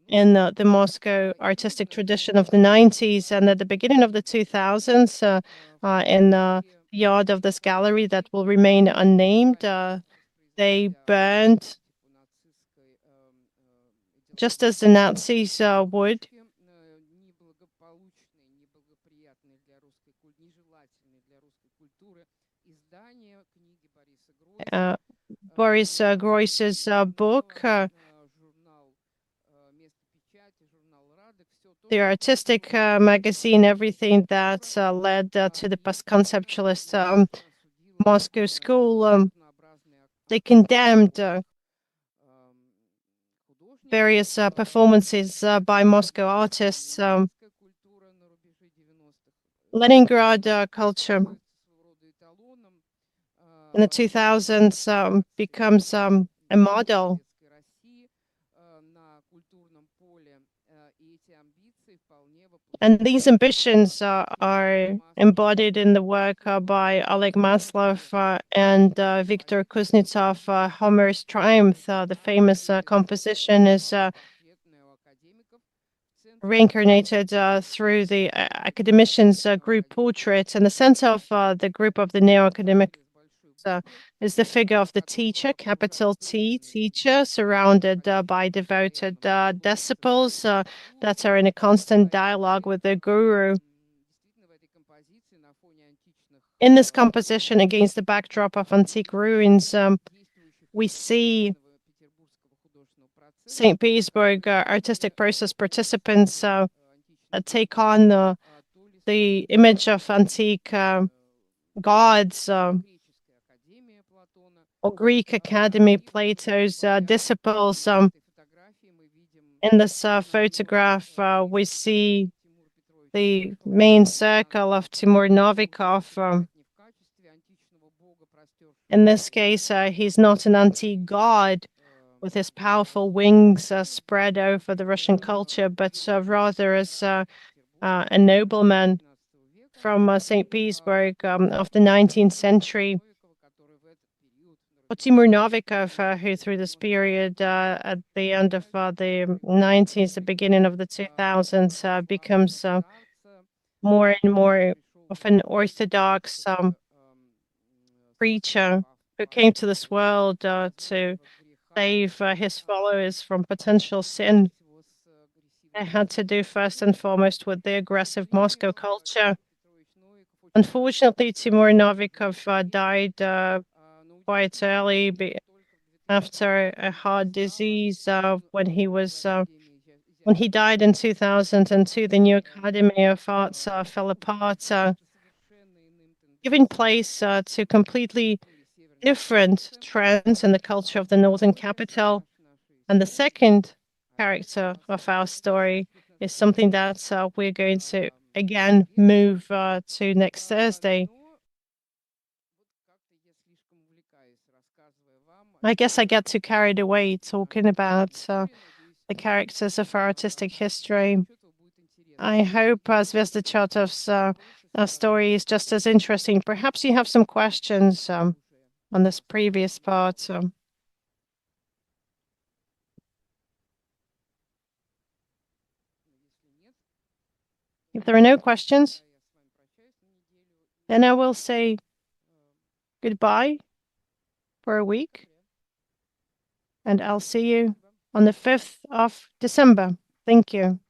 in the Moscow artistic tradition of the 90s. And at the beginning of the 2000s, in the yard of this gallery that will remain unnamed, they burned, just as the Nazis would, Boris Groys's book, the artistic magazine, everything that led to the post-conceptualist Moscow school. They condemned various performances by Moscow artists. Leningrad culture in the 2000s becomes a model. And these ambitions are embodied in the work by Oleg Maslov and Viktor Kuznetsov, Homer's Triumph. The famous composition is reincarnated through the academicians' group portrait. And the center of the group of the neo-academic is the figure of the teacher, capital T, teacher, surrounded by devoted disciples that are in a constant dialogue with the guru. In this composition, against the backdrop of antique ruins, we see St. Petersburg artistic process participants take on the image of antique gods, or Greek Academy, Plato's disciples. In this photograph, we see the main circle of Timur Novikov. In this case, he's not an antique god with his powerful wings spread over the Russian culture, but rather as a nobleman from St. Petersburg of the 19th century. Timur Novikov, who through this period at the end of the 90s, the beginning of the 2000s, becomes more and more of an orthodox preacher who came to this world to save his followers from potential sin. It had to do first and foremost with the aggressive Moscow culture. Unfortunately, Timur Novikov died quite early after a heart disease when he died in 2002. The new Academy of Arts fell apart, giving place to completely different trends in the culture of the northern capital. And the second character of our story is something that we're going to again move to next Thursday. I guess I get too carried away talking about the characters of our artistic history. I hope Zvezdochotov's story is just as interesting. Perhaps you have some questions on this previous part. If there are no questions, then I will say goodbye for a week, and I'll see you on the 5th of December. Thank you.